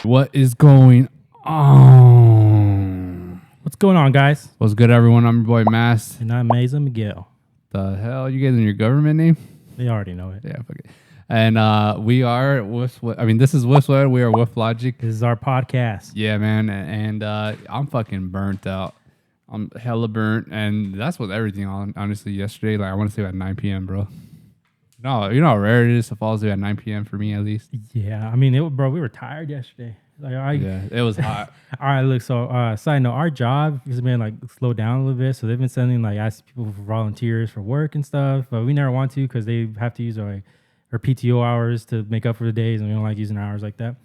What is going on? What's going on, guys? What's good, everyone? I'm your boy Mass. And I'm Mesa Miguel. The hell, you guys in your government name? They already know it. Yeah, fuck it. And we are Woof. I mean, this is Woof Logik. We are Woof Logik. This is our podcast. Yeah, man. And I'm fucking burnt out. I'm hella burnt, and that's with everything. Honestly, yesterday, like I want to sleep at 9 p.m., bro. No, you know how rare it is to fall asleep at 9 p.m. for me, at least. Yeah, I mean, bro, we were tired yesterday. Yeah, it was hot. All right, look. So, side note, our job has been like slowed down a little bit. So they've been sending like asking people for volunteers for work and stuff, but we never want to because they have to use our PTO hours to make up for the days, and we don't like using hours like that.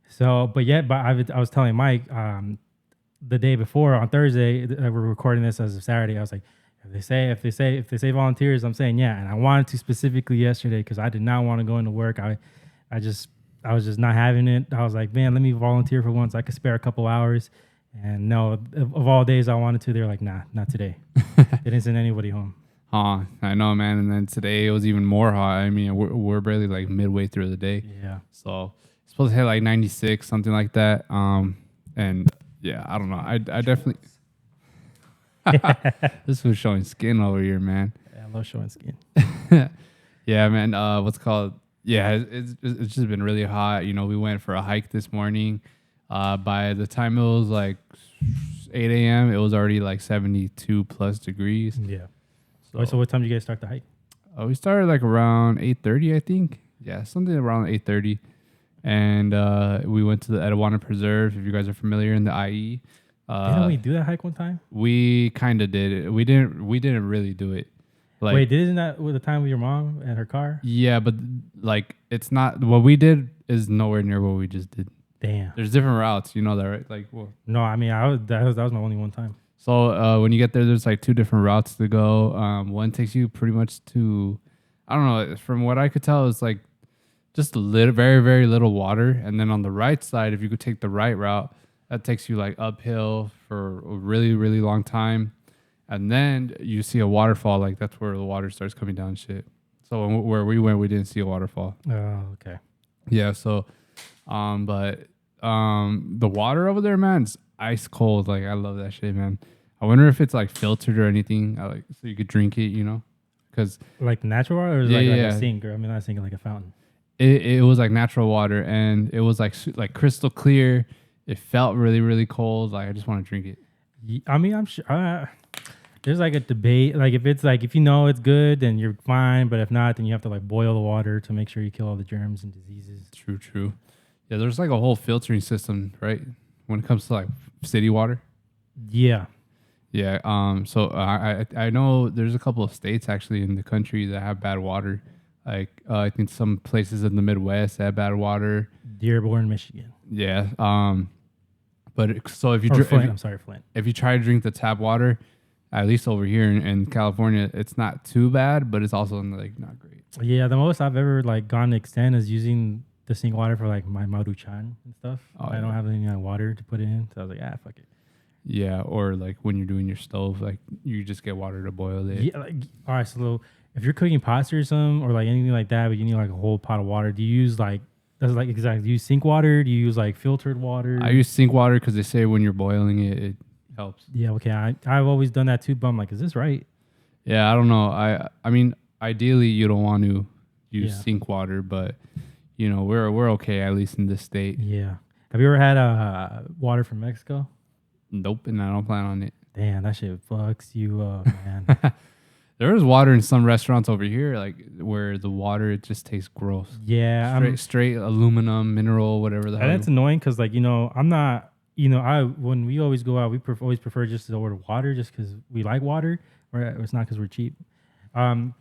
So, but I was telling Mike the day before on Thursday, we're recording this as of Saturday. I was like, if they say volunteers, I'm saying yeah. And I wanted to specifically yesterday because I did not want to go into work. I was just not having it. I was like, man, let me volunteer for once. I could spare a couple hours. And no, of all days I wanted to, they're like, nah, not today. They didn't send anybody home. I know, man. And then today it was even more hot. I mean, we're barely like midway through the day. Yeah. So it's supposed to hit like 96, something like that. And yeah, I don't know. I definitely. This was showing skin over here, man. Yeah, I love showing skin. Yeah, man. What's it called? Yeah, it's just been really hot. You know, we went for a hike this morning. By the time it was like 8 a.m., it was already like 72 plus degrees. Yeah. So what time did you guys start the hike? We started like around 8:30, I think. Yeah, something around 8:30. And we went to the Edgewater Preserve, if you guys are familiar, in the IE. Didn't we do that hike one time? We kind of did it. We didn't really do it. Like, wait, isn't that with the time with your mom and her car? Yeah, but like it's not what we did is nowhere near what we just did. Damn. There's different routes, you know that, right? Like, well, no, I mean, that was my only one time. So when you get there, there's like two different routes to go. One takes you pretty much to, I don't know, from what I could tell, it's like just very, very little water. And then on the right side, if you could take the right route, that takes you like uphill for a really, really long time. And then you see a waterfall, like that's where the water starts coming down and shit. So where we went, we didn't see a waterfall. Oh, okay. Yeah, so, but the water over there, man, it's ice cold. Like, I love that shit, man. I wonder if it's like filtered or anything, so you could drink it, you know? Because like natural water or like a sink? Or I mean, not a sink, like a fountain. It was like natural water, and it was like crystal clear. It felt really, really cold. Like, I just want to drink it. I mean, I'm sure. There's like a debate. Like if you know it's good, then you're fine. But if not, then you have to like boil the water to make sure you kill all the germs and diseases. True. Yeah, there's like a whole filtering system, right? When it comes to like city water. Yeah. Yeah. So I know there's a couple of states actually in the country that have bad water. Like I think some places in the Midwest have bad water. Dearborn, Michigan. Yeah. But so if you Flint. If you try to drink the tap water, at least over here in California, it's not too bad, but it's also like not great. Yeah, the most I've ever like gone to extent is using the sink water for like my maruchan and stuff. I don't have any water to put in, so I was like, fuck it. Yeah, or like when you're doing your stove, like you just get water to boil it. Yeah, like, all right. So if you're cooking pasta or something, or like anything like that, but you need like a whole pot of water, do you use like do you use sink water? Do you use like filtered water? I use sink water because they say when you're boiling it helps. Yeah, okay. I've always done that too, but I'm like, is this right? Yeah, I don't know. I mean, ideally you don't want to use sink water, but you know we're okay at least in this state. Yeah. Have you ever had water from Mexico? Nope, and I don't plan on it. Damn, that shit fucks you up, man. There is water in some restaurants over here, like where the water it just tastes gross. Yeah, straight aluminum, mineral, whatever the hell. And that's annoying because, like, you know, I'm not. You know, when we always go out, we always prefer just to order water just because we like water, or it's not because we're cheap. Well,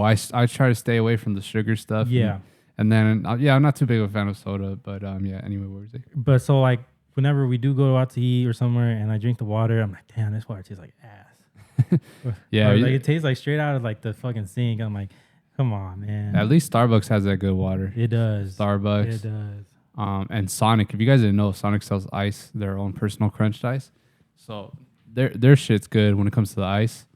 I try to stay away from the sugar stuff. Yeah. And then, I'm not too big of a fan of soda, but yeah, anyway, what was it? But so, like, whenever we do go out to eat or somewhere and I drink the water, I'm like, damn, this water tastes like ass. Yeah. Or, like, it tastes like straight out of, like, the fucking sink. I'm like, come on, man. At least Starbucks has that good water. It does. Starbucks. It does. And Sonic. If you guys didn't know, Sonic sells ice, their own personal crunched ice. So their shit's good when it comes to the ice.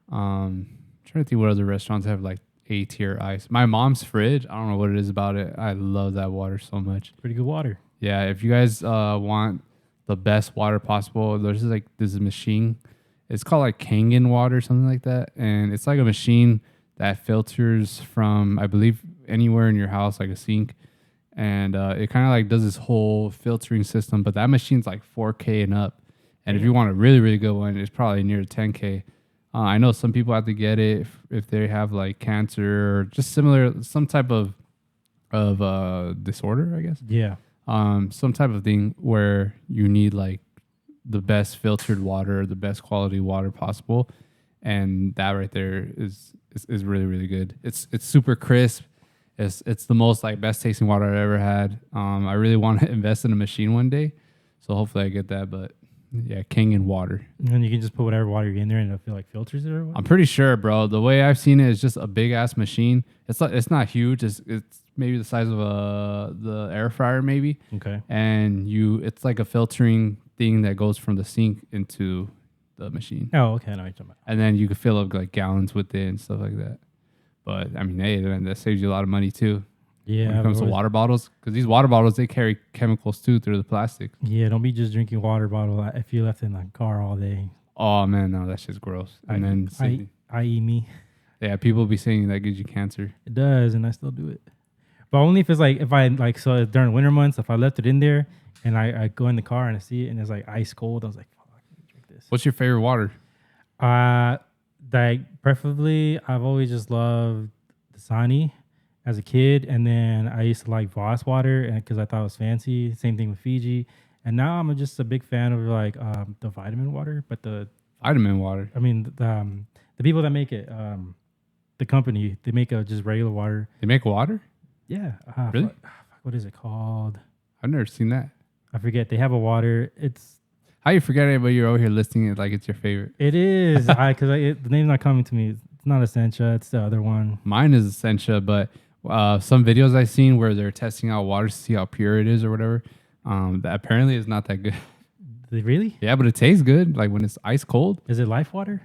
Trying to think what other restaurants have like A-tier ice. My mom's fridge, I don't know what it is about it. I love that water so much. Pretty good water. Yeah, if you guys want the best water possible, there's like this machine. It's called like Kangen water, something like that, and it's like a machine that filters from, I believe, anywhere in your house, like a sink, and it kind of like does this whole filtering system. But that machine's like 4K and up, and if you want a really really good one, it's probably near 10K. I know some people have to get it if they have like cancer or just similar some type of disorder, I guess. Yeah. Some type of thing where you need like the best filtered water, the best quality water possible, and that right there is really really good. It's super crisp. It's the most like best tasting water I've ever had. I really want to invest in a machine one day, so hopefully I get that. But yeah, Kangen water. And you can just put whatever water you're in there, and it'll feel like filters it or what? I'm pretty sure, bro. The way I've seen it is just a big ass machine. It's not huge. It's maybe the size of the air fryer maybe. Okay. And it's like a filtering thing that goes from the sink into the machine. Oh, okay. I know what you're talking about. And then you can fill up like gallons with it and stuff like that. But I mean, hey, that saves you a lot of money too. Yeah. When it comes to water bottles, because these water bottles, they carry chemicals too through the plastic. Yeah, don't be just drinking water bottle if you left it in the car all day. Oh man, no, that shit's gross. And I.e. me. Yeah, people be saying that gives you cancer. It does, and I still do it. But only if it's like, so during winter months, if I left it in there and I go in the car and I see it and it's like ice cold, I was like, fuck, I can drink this. What's your favorite water? Like preferably, I've always just loved Dasani as a kid, and then I used to like Voss water because I thought it was fancy. Same thing with Fiji, and now I'm just a big fan of like the vitamin water. But the Vitamin water. I mean the people that make it, the company, they make just regular water. They make water? Yeah. Really? What is it called? I've never seen that. I forget. They have a water. How you forget it, but you're over here listing it like it's your favorite? It is. Because the name's not coming to me. It's not Essentia. It's the other one. Mine is Essentia, but some videos I've seen where they're testing out water to see how pure it is or whatever, that apparently is not that good. Really? Yeah, but it tastes good. Like when it's ice cold. Is it Life Water?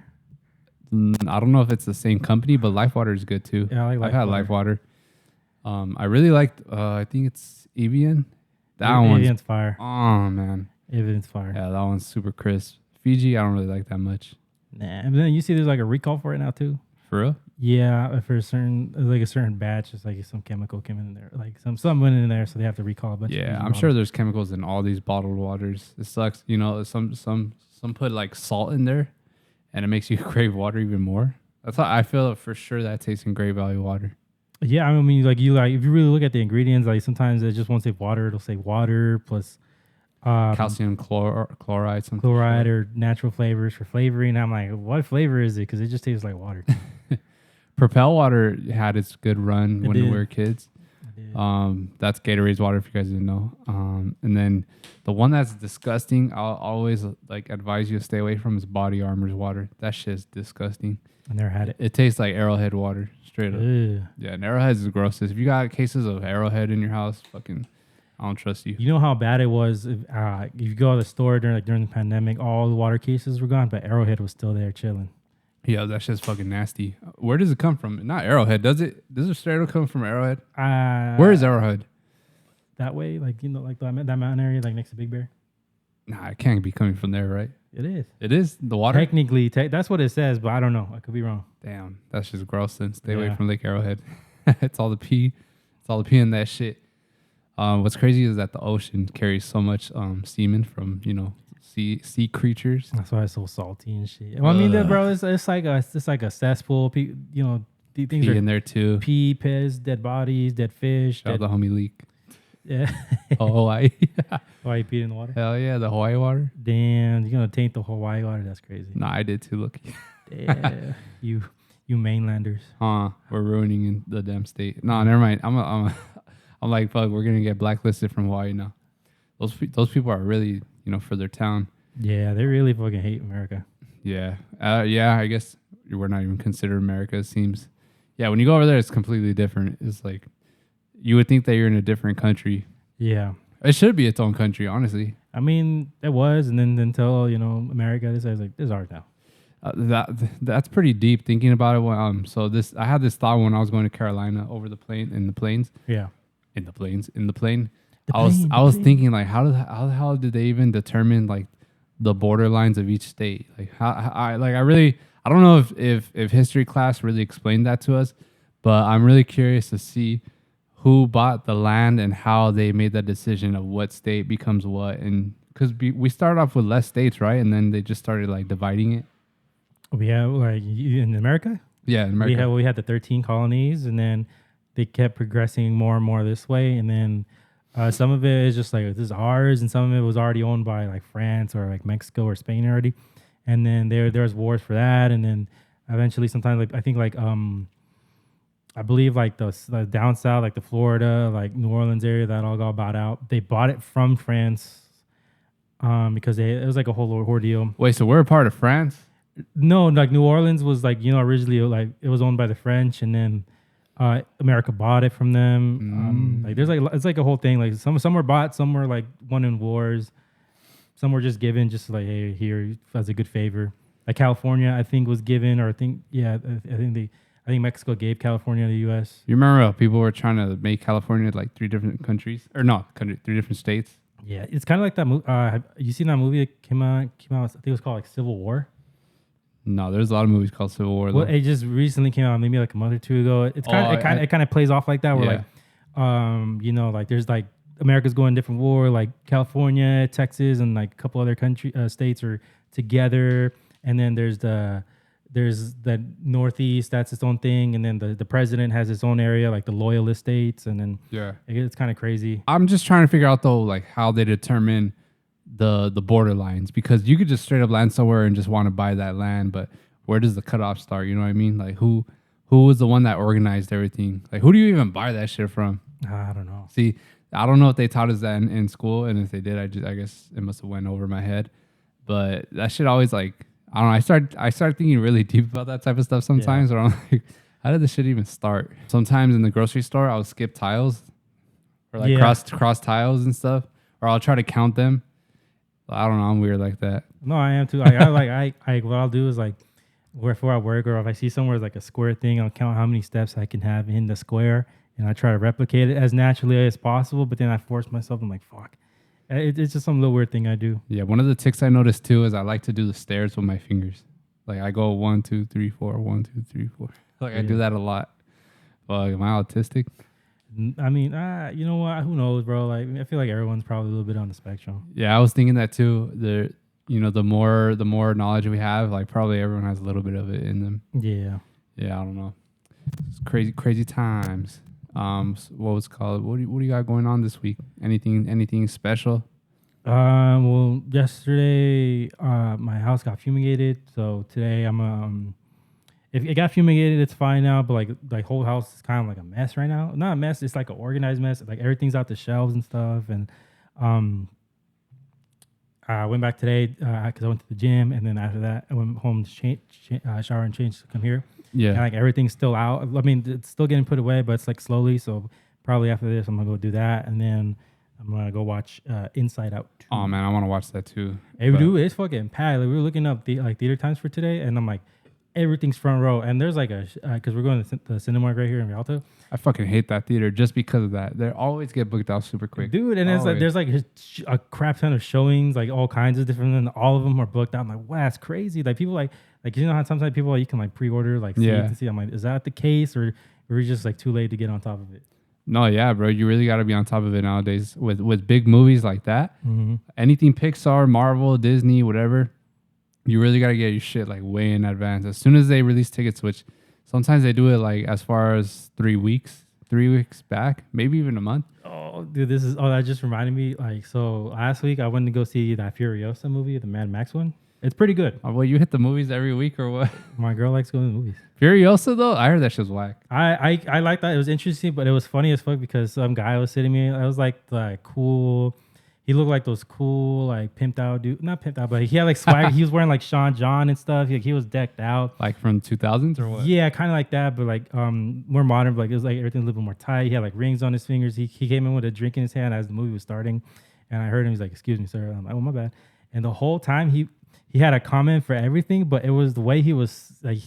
I don't know if it's the same company, but Life Water is good too. Yeah, I like Life I've had Life Water. I really liked, I think it's Evian. Evian's fire. Oh, man. Evian's fire. Yeah, that one's super crisp. Fiji, I don't really like that much. Nah. And then you see there's like a recall for it now too. For real? Yeah, for a certain batch, it's like some chemical came in there. Like something went in there, so they have to recall a bunch of Yeah, I'm sure there's chemicals in all these bottled waters. It sucks. You know, some put like salt in there and it makes you crave water even more. That's how I feel for sure that tastes in great value water. Yeah, I mean, if you really look at the ingredients, like sometimes it just won't say water; it'll say water plus calcium chloride, something chloride, or natural flavors for flavoring. I'm like, what flavor is it? Because it just tastes like water. Propel water had its good run when we were kids. That's Gatorade's water, if you guys didn't know. And then the one that's disgusting, I'll always like advise you to stay away from is Body Armor's water. That shit's disgusting. I never had it. It tastes like Arrowhead water, straight up. Ugh. Yeah, and Arrowhead's the grossest. If you got cases of Arrowhead in your house, fucking, I don't trust you. You know how bad it was if you go to the store during the pandemic, all the water cases were gone, but Arrowhead was still there chilling. Yeah, that shit's fucking nasty. Where does it come from? Not Arrowhead, does it? Does it straight up come from Arrowhead? Where is Arrowhead? That way, like like that mountain area, like next to Big Bear. Nah, it can't be coming from there, right? It is. It is the water. Technically, that's what it says, but I don't know. I could be wrong. Damn, that's just gross. Then stay away from Lake Arrowhead. It's all the pee. It's all the pee in that shit. What's crazy is that the ocean carries so much semen from sea creatures. That's why it's so salty and shit. Well, I mean, bro, it's like a cesspool. Things pee in there too. Pee, piss, dead bodies, dead fish. Shout out the homie Leak. Yeah. Hawaii. Hawaii peed in the water. Hell yeah, the Hawaii water. Damn, you're gonna taint the Hawaii water? That's crazy. Nah, I did too. Look. Yeah, you mainlanders. We're ruining the damn state. Nah, never mind. I'm like, fuck, we're gonna get blacklisted from Hawaii now. Those people are really, for their town. Yeah, they really fucking hate America. Yeah. Yeah, I guess we're not even considered America, it seems. Yeah, when you go over there, it's completely different. It's like, you would think that you're in a different country. Yeah. It should be its own country, honestly. I mean, it was, and then until, America decided, like, this is ours now. That's pretty deep thinking about it. So I had this thought when I was going to Carolina over the plane, in the plains. Yeah. In the plane. I was thinking like how the hell did they even determine like the border lines of each state? Like I don't know if history class really explained that to us, but I'm really curious to see who bought the land and how they made that decision of what state becomes what. And because we started off with less states, right? And then they just started like dividing it. We have like in America. Yeah, in America. We had the 13 colonies, and then they kept progressing more and more this way, and then some of it is just like this is ours, and some of it was already owned by like France or like Mexico or Spain already, and then there was wars for that, and then eventually sometimes like I think like I believe like the down south, like the Florida, like New Orleans area, that all got bought out. They bought it from France because it was like a whole ordeal. Wait, so we're a part of France? No, like New Orleans was like, originally like it was owned by the French, and then America bought it from them. Like there's like it's like a whole thing. Like some were bought, some were like won in wars, some were just given, just like, hey, here as a good favor. Like California, I think was given, or I think Mexico gave California to the U.S. You remember how people were trying to make California like three different countries, or no, three different states? Yeah, it's kind of like that movie. You seen that movie that came out? I think it was called like Civil War. No, there's a lot of movies called Civil War. Well, it just recently came out, maybe like a month or two ago. It kind of plays off like that, where like there's like America's going different war, like California, Texas, and like a couple other states are together, and then there's the Northeast, that's its own thing, and then the president has his own area, like the loyalist states, and then it's kind of crazy. I'm just trying to figure out though, like how they determine the border lines, because you could just straight up land somewhere and just want to buy that land, but where does the cutoff start? You know what I mean? Like who was the one that organized everything? Like who do you even buy that shit from? I don't know. See, I don't know if they taught us that in school, and if they did, I guess it must have went over my head. But that shit always like, I don't know. I start thinking really deep about that type of stuff sometimes. Where I'm like, how did this shit even start? Sometimes in the grocery store, I'll skip tiles, or like cross tiles and stuff, or I'll try to count them. I don't know. I'm weird like that. No, I am too. Like I what I'll do is like, before I work, or if I see somewhere like a square thing, I'll count how many steps I can have in the square, and I try to replicate it as naturally as possible. But then I force myself. I'm like, fuck. It's just some little weird thing I do. Yeah, one of the tics I noticed too is I like to do the stairs with my fingers. Like I go 1, 2, 3, 4, 1, 2, 3, 4. Like I do that a lot. Well, am I autistic? I mean, you know what? Who knows, bro? Like I feel like everyone's probably a little bit on the spectrum. Yeah, I was thinking that too. The more knowledge we have, like probably everyone has a little bit of it in them. Yeah. Yeah, I don't know. It's crazy times. What was it called? What do you got going on this week? Anything special? Well, yesterday my house got fumigated, so today I'm if it got fumigated, it's fine now. But like whole house is kind of like a mess right now. Not a mess, it's like an organized mess. Like everything's out the shelves and stuff. And I went back today because I went to the gym, and then after that I went home to shower and change to come here. Yeah, and like everything's still out. I mean, it's still getting put away, but it's like slowly. So probably after this, I'm gonna go do that, and then I'm gonna go watch Inside Out 2. Oh man, I want to watch that too. Hey, dude, it's fucking packed. Like, we were looking up theater times for today, and I'm like, everything's front row. And there's like because we're going to the Cinemark right here in Rialto. I fucking hate that theater just because of that. They always get booked out super quick, dude. And it's like there's like a crap ton of showings, like all kinds of different, and all of them are booked out. I'm like, wow, that's crazy. Like people like you know how sometimes people you can like pre-order like seats to see. I'm like, is that the case, or we're just like too late to get on top of it? No, yeah, bro. You really got to be on top of it nowadays with big movies like that. Mm-hmm. Anything Pixar, Marvel, Disney, whatever. You really got to get your shit like way in advance. As soon as they release tickets, which sometimes they do it like as far as 3 weeks back, maybe even a month. Oh, dude, that just reminded me. Like, so last week I went to go see that Furiosa movie, the Mad Max one. It's pretty good. Oh, well, you hit the movies every week or what? My girl likes going to the movies. Furiosa though, I heard that shit was whack. I like that. It was interesting, but it was funny as fuck because some guy was sitting me. I was like cool. He looked like those cool, like pimped out dude. Not pimped out, but he had like swag. He was wearing like Sean John and stuff. He was decked out. Like from 2000s or what? Yeah, kind of like that, but like more modern. But like it was like everything a little bit more tight. He had like rings on his fingers. He came in with a drink in his hand as the movie was starting, and I heard him. He's like, "Excuse me, sir." I'm like, "Oh, my bad." And the whole time he had a comment for everything, but it was the way he was like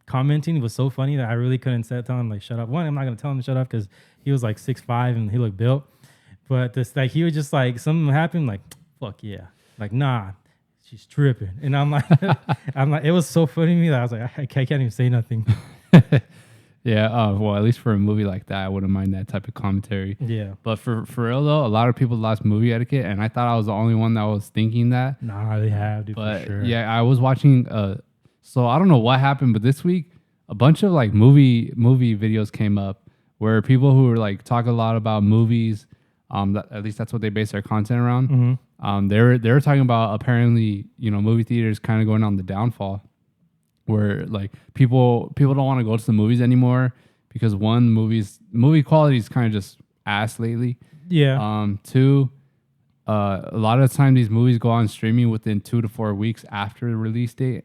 commenting was so funny that I really couldn't tell him like shut up. One, I'm not gonna tell him to shut up because he was like 6'5" and he looked built. But this like he was just like something happened, like fuck yeah, like nah, she's tripping, and I'm like, I'm like, it was so funny to me that I was like, I can't even say nothing. Yeah. Well, at least for a movie like that, I wouldn't mind that type of commentary. Yeah, But for real though, a lot of people lost movie etiquette, and I thought I was the only one that was thinking that. nah, they have, dude, for But sure. yeah, I was watching. So I don't know what happened, but this week a bunch of like movie videos came up where people who were like talk a lot about movies. At least that's what they base their content around. Mm-hmm. They were talking about apparently movie theaters kind of going on the downfall, where like people don't want to go to the movies anymore because one, movie quality is kind of just ass lately. Yeah, Two, a lot of the time these movies go on streaming within 2 to 4 weeks after the release date.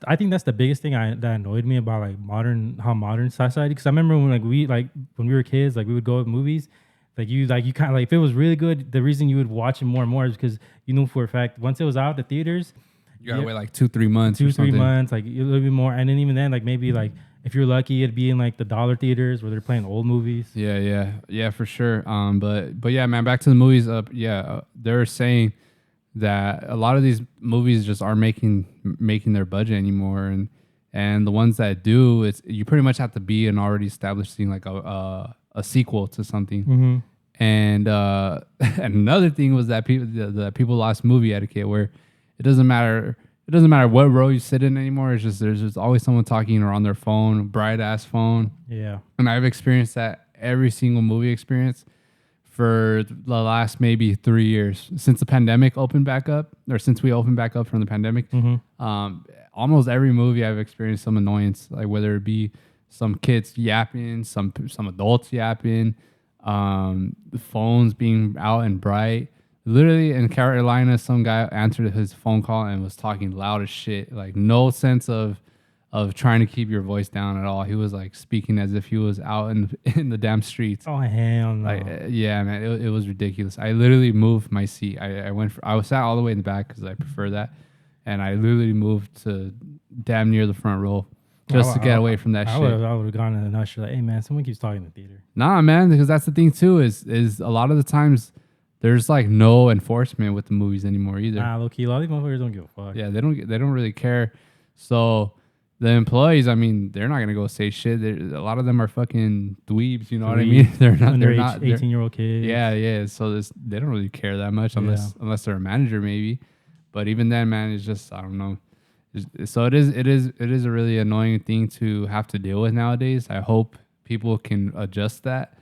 I think that's the biggest thing that annoyed me about like modern society. Because I remember when we were kids, like we would go to movies, you kind of like if it was really good, the reason you would watch it more and more is because you knew for a fact once it was out the theaters, You gotta wait like 2-3 months. two or three something. months, like a little bit more, and then even then, like maybe like if you're lucky, it'd be in like the dollar theaters where they're playing old movies. Yeah, for sure. But yeah, man, back to the movies. They're saying that a lot of these movies just aren't making their budget anymore, and the ones that do, it's you pretty much have to be an already established thing, like a sequel to something. Mm-hmm. And and another thing was that people lost movie etiquette, where it doesn't matter what row you sit in anymore. It's just there's just always someone talking or on their phone, bright ass phone. Yeah. And I've experienced that every single movie experience for the last maybe 3 years since the pandemic opened back up, or since we opened back up from the pandemic. Mm-hmm. Almost every movie I've experienced some annoyance, like whether it be some kids yapping, some adults yapping, the phones being out and bright. Literally in Carolina, some guy answered his phone call and was talking loud as shit. Like no sense of trying to keep your voice down at all. He was like speaking as if he was out in the damn streets. Oh hell no! Like yeah, man, it was ridiculous. I literally moved my seat. I was sat all the way in the back because I prefer that, and I literally moved to damn near the front row just to get away from that shit. I would have gone in the usher like, hey man, someone keeps talking in the theater. Nah, man, because that's the thing too. Is a lot of the times there's like no enforcement with the movies anymore either. Nah, low key, a lot of these motherfuckers don't give a fuck. Yeah, they don't really care. So the employees, I mean, they're not gonna go say shit. A lot of them are fucking dweebs. You know what I mean? They're not. They're not 18-year-old kids. Yeah. So they don't really care that much unless they're a manager maybe. But even then, man, it's just I don't know. So it is a really annoying thing to have to deal with nowadays. I hope people can adjust that.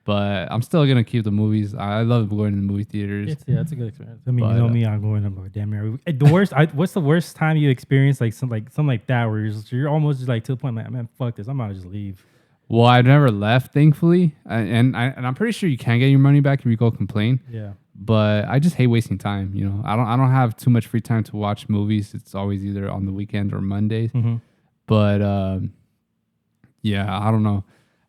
But I'm still gonna keep the movies. I love going to the movie theaters. It's a good experience. I mean, you know me, I'm going to damn near. The worst. What's the worst time you experience something like that where you're almost just like to the point like, man, fuck this, I'm gonna just leave. Well, I've never left, thankfully, and I'm pretty sure you can get your money back if you go complain. Yeah. But I just hate wasting time. You know, I don't have too much free time to watch movies. It's always either on the weekend or Mondays. Mm-hmm. But yeah, I don't know.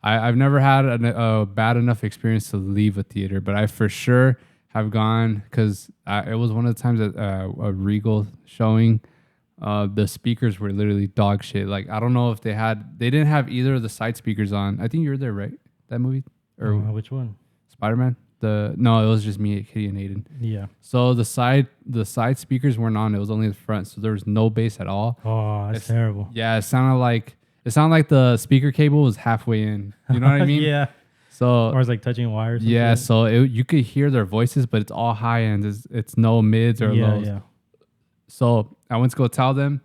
I've never had a bad enough experience to leave a theater, but I for sure have gone because it was one of the times at a Regal showing. The speakers were literally dog shit. Like I don't know if they didn't have either of the side speakers on. I think you were there, right? That movie or which one? Spider-Man. No, it was just me, Kitty, and Aiden. Yeah. So the side speakers weren't on. It was only the front, so there was no bass at all. Oh, that's terrible. Yeah, it sounded like the speaker cable was halfway in. You know what I mean? Yeah. So or it's like touching wires. Yeah. So you could hear their voices, but it's all high end. It's no mids or lows. Yeah. So I went to go tell them.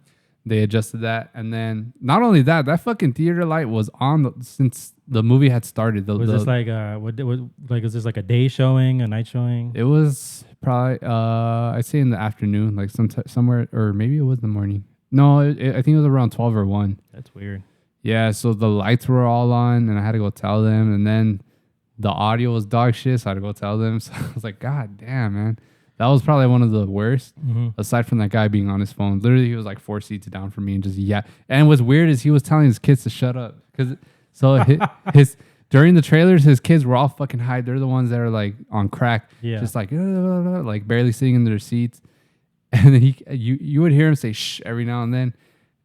They adjusted that, and then not only that fucking theater light was on since the movie had started. Was this like is this like a day showing, a night showing? It was probably I'd say in the afternoon, like somewhere, or maybe it was the morning. No, I think it was around 12 or 1. That's weird. Yeah, so the lights were all on, and I had to go tell them, and then the audio was dog shit, so I had to go tell them. So I was like, God damn, man. That was probably one of the worst, aside from that guy being on his phone. Literally, he was like 4 seats down from me and just, yeah. And what's weird is he was telling his kids to shut up. His during the trailers, his kids were all fucking high. They're the ones that are like on crack. Yeah. Just like barely sitting in their seats. And then you would hear him say shh every now and then.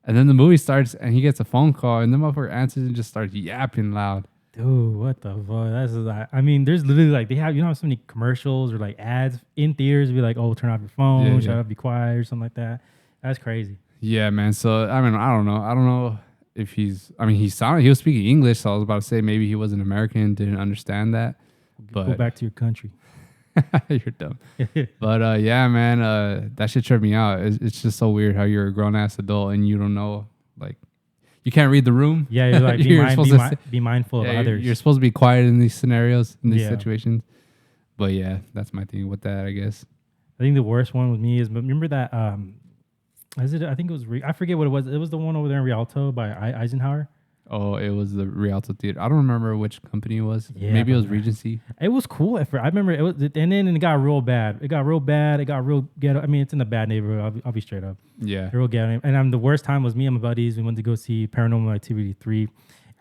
And then the movie starts and he gets a phone call and the motherfucker answers and just starts yapping loud. Dude, what the fuck? That's like, I mean, there's literally like they have, you know, so many commercials or like ads in theaters be like, oh, turn off your phone, shut up, be quiet, or something like that. That's crazy. Yeah, man. So I mean, I don't know. I don't know if he's. I mean, he was speaking English, so I was about to say maybe he wasn't American, didn't understand that. Go But back to your country. you're dumb. But yeah, man, that shit tripped me out. It's just so weird how you're a grown ass adult and you don't know, like, you can't read the room. Yeah, you're like be mindful of others. You're supposed to be quiet in these scenarios, in these situations. But yeah, that's my thing with that, I guess. I think the worst one with me is, remember that I think it was I forget what it was. It was the one over there in Rialto by Eisenhower. Oh, it was the Rialto Theater. I don't remember which company it was. Yeah, maybe it was Regency. It was cool at first. I remember it was, and then it got real bad. It got real bad. It got real ghetto. I mean, it's in a bad neighborhood. I'll be straight up. Yeah, real ghetto. And the worst time was me and my buddies. We went to go see Paranormal Activity 3.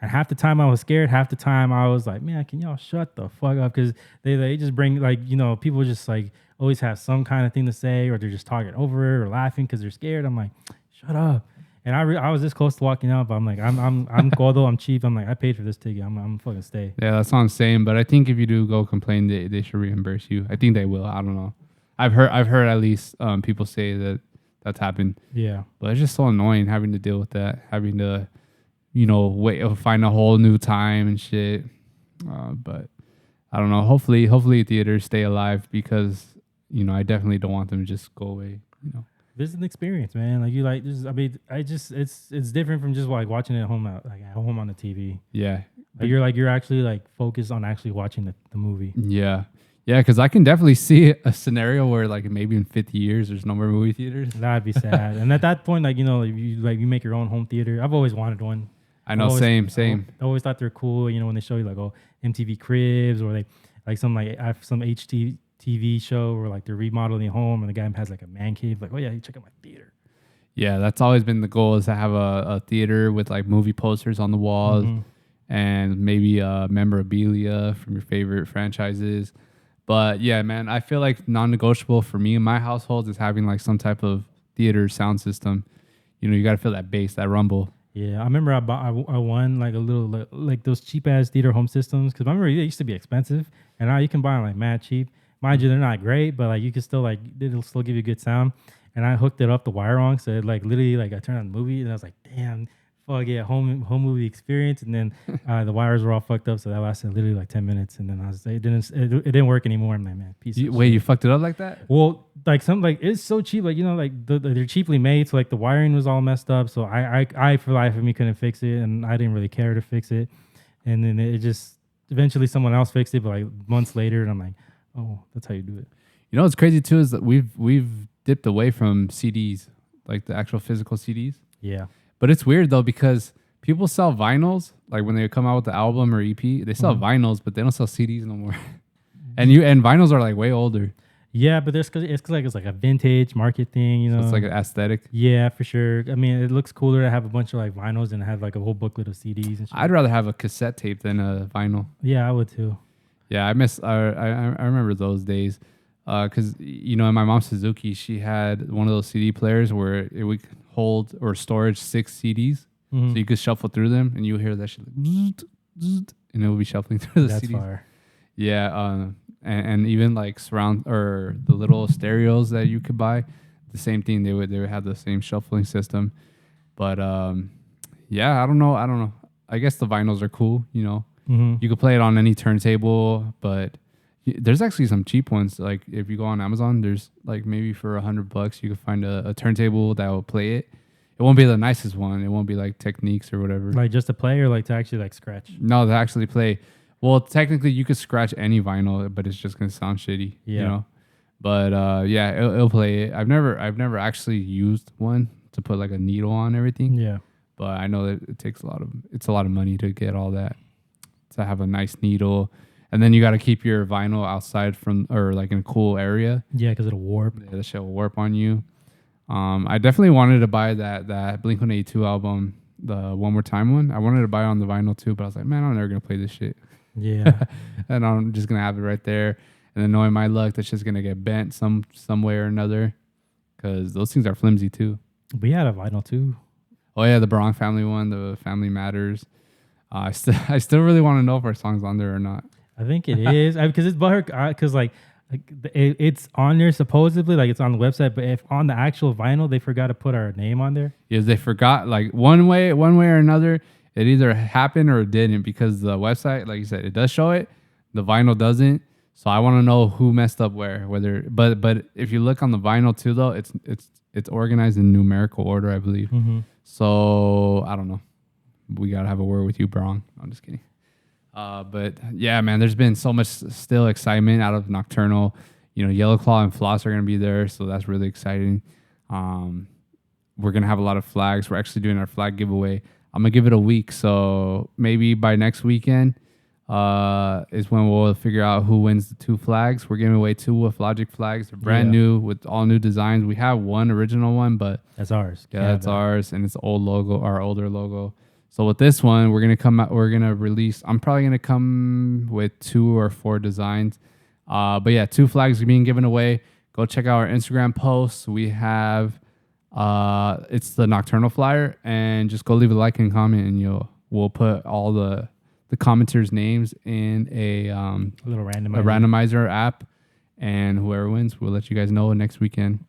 And half the time I was scared. Half the time I was like, man, can y'all shut the fuck up? Because they just bring, like, you know, people just like always have some kind of thing to say, or they're just talking over it or laughing because they're scared. I'm like, shut up. And I was this close to walking out, but I'm like, I'm although I'm cheap, I'm like, I paid for this ticket. I'm fucking stay. Yeah, that's what I'm saying. But I think if you do go complain, they should reimburse you. I think they will. I don't know. I've heard at least people say that that's happened. Yeah. But it's just so annoying having to deal with that, having to, you know, find a whole new time and shit. But I don't know. Hopefully theaters stay alive because, you know, I definitely don't want them to just go away. You know. This is an experience, man. Like you like just, I mean, it's different from just like watching it at home at home on the TV. Yeah. But you're actually like focused on actually watching the movie. Yeah. Yeah, because I can definitely see a scenario where like maybe in 50 years there's no more movie theaters. That'd be sad. And at that point, like, you know, you make your own home theater. I've always wanted one. I know, same. I always thought they're cool. You know, when they show you like MTV Cribs or like some HGTV show where like they're remodeling a home and the guy has like a man cave. Like, oh yeah, you check out my theater. Yeah, that's always been the goal, is to have a theater with like movie posters on the walls and maybe memorabilia from your favorite franchises. But yeah, man, I feel like non-negotiable for me in my household is having like some type of theater sound system. You know, you got to feel that bass, that rumble. Yeah, I remember I won like a little like those cheap ass theater home systems, because I remember they used to be expensive, and now you can buy them like mad cheap. Mind you, they're not great, but like you can still like it'll still give you good sound. And I hooked it up the wire wrong, so it like literally like I turned on the movie and I was like, damn, fuck yeah, home movie experience. And then the wires were all fucked up, so that lasted literally like 10 minutes, and then it didn't work anymore. I'm like, man, you fucked it up like that? Well, like it's so cheap, like, you know, like they're cheaply made, so like the wiring was all messed up. So I for life of me couldn't fix it, and I didn't really care to fix it. And then it just eventually someone else fixed it, but like months later, and I'm like, oh, that's how you do it. You know what's crazy too is that we've dipped away from CDs, like the actual physical CDs. Yeah. But it's weird though, because people sell vinyls, like when they come out with the album or EP, they sell vinyls, but they don't sell CDs no more. and vinyls are like way older. Yeah, but it's like a vintage market thing, you know. So it's like an aesthetic. Yeah, for sure. I mean, it looks cooler to have a bunch of like vinyls and have like a whole booklet of CDs and shit. I'd rather have a cassette tape than a vinyl. Yeah, I would too. Yeah, I remember those days. Because, you know, in my mom's Suzuki, she had one of those CD players where it would hold or storage 6 CDs. So you could shuffle through them and you would hear that shit like, and it would be shuffling through the That's CDs. fire. Yeah, and even like surround or the little stereos that you could buy, the same thing. They would have the same shuffling system. But yeah, I don't know. I guess the vinyls are cool, you know. You could play it on any turntable, but there's actually some cheap ones. Like if you go on Amazon, there's like maybe for $100 you could find a turntable that will play it. It won't be the nicest one. It won't be like Techniques or whatever. Like just to play, or like to actually like scratch? No, to actually play. Well, technically you could scratch any vinyl, but it's just gonna sound shitty. Yeah. You know. But yeah, it'll play it. I've never actually used one to put like a needle on everything. Yeah. But I know that it's a lot of money to get all that, to have a nice needle. And then you got to keep your vinyl outside or like in a cool area. Yeah, because it'll warp. Yeah, the shit will warp on you. I definitely wanted to buy that Blink-182 album, the One More Time one. I wanted to buy it on the vinyl too, but I was like, man, I'm never going to play this shit. Yeah. And I'm just going to have it right there. And then knowing my luck, that's just going to get bent some way or another, because those things are flimsy too. We had a vinyl too. Oh, yeah, the Barong family one, the Family Matters. I still really want to know if our song's on there or not. I think it is because it's butthurt. Because it's on there supposedly, like it's on the website. But if on the actual vinyl they forgot to put our name on there, Is they forgot like one way or another. It either happened or it didn't because the website, like you said, it does show it. The vinyl doesn't. So I want to know who messed up where. But if you look on the vinyl too, though, it's organized in numerical order, I believe. Mm-hmm. So I don't know. We gotta have a word with you, Brong. I'm just kidding. But yeah, man, there's been so much still excitement out of Nocturnal. You know, Yellow Claw and Floss are gonna be there, so that's really exciting. We're gonna have a lot of flags. We're actually doing our flag giveaway. I'm gonna give it a week, so maybe by next weekend is when we'll figure out who wins the 2 flags. We're giving away 2 Woof Logik flags. They're brand new with all new designs. We have one original one, but that's ours. yeah, that's ours, and it's old logo, our older logo. So with this one, we're gonna release. I'm probably gonna come with 2 or 4 designs. But yeah, 2 flags are being given away. Go check out our Instagram posts. We have it's the Nocturnal flyer, and just go leave a like and comment, and we'll put all the commenters' names in a little randomizer app, and whoever wins, we'll let you guys know next weekend.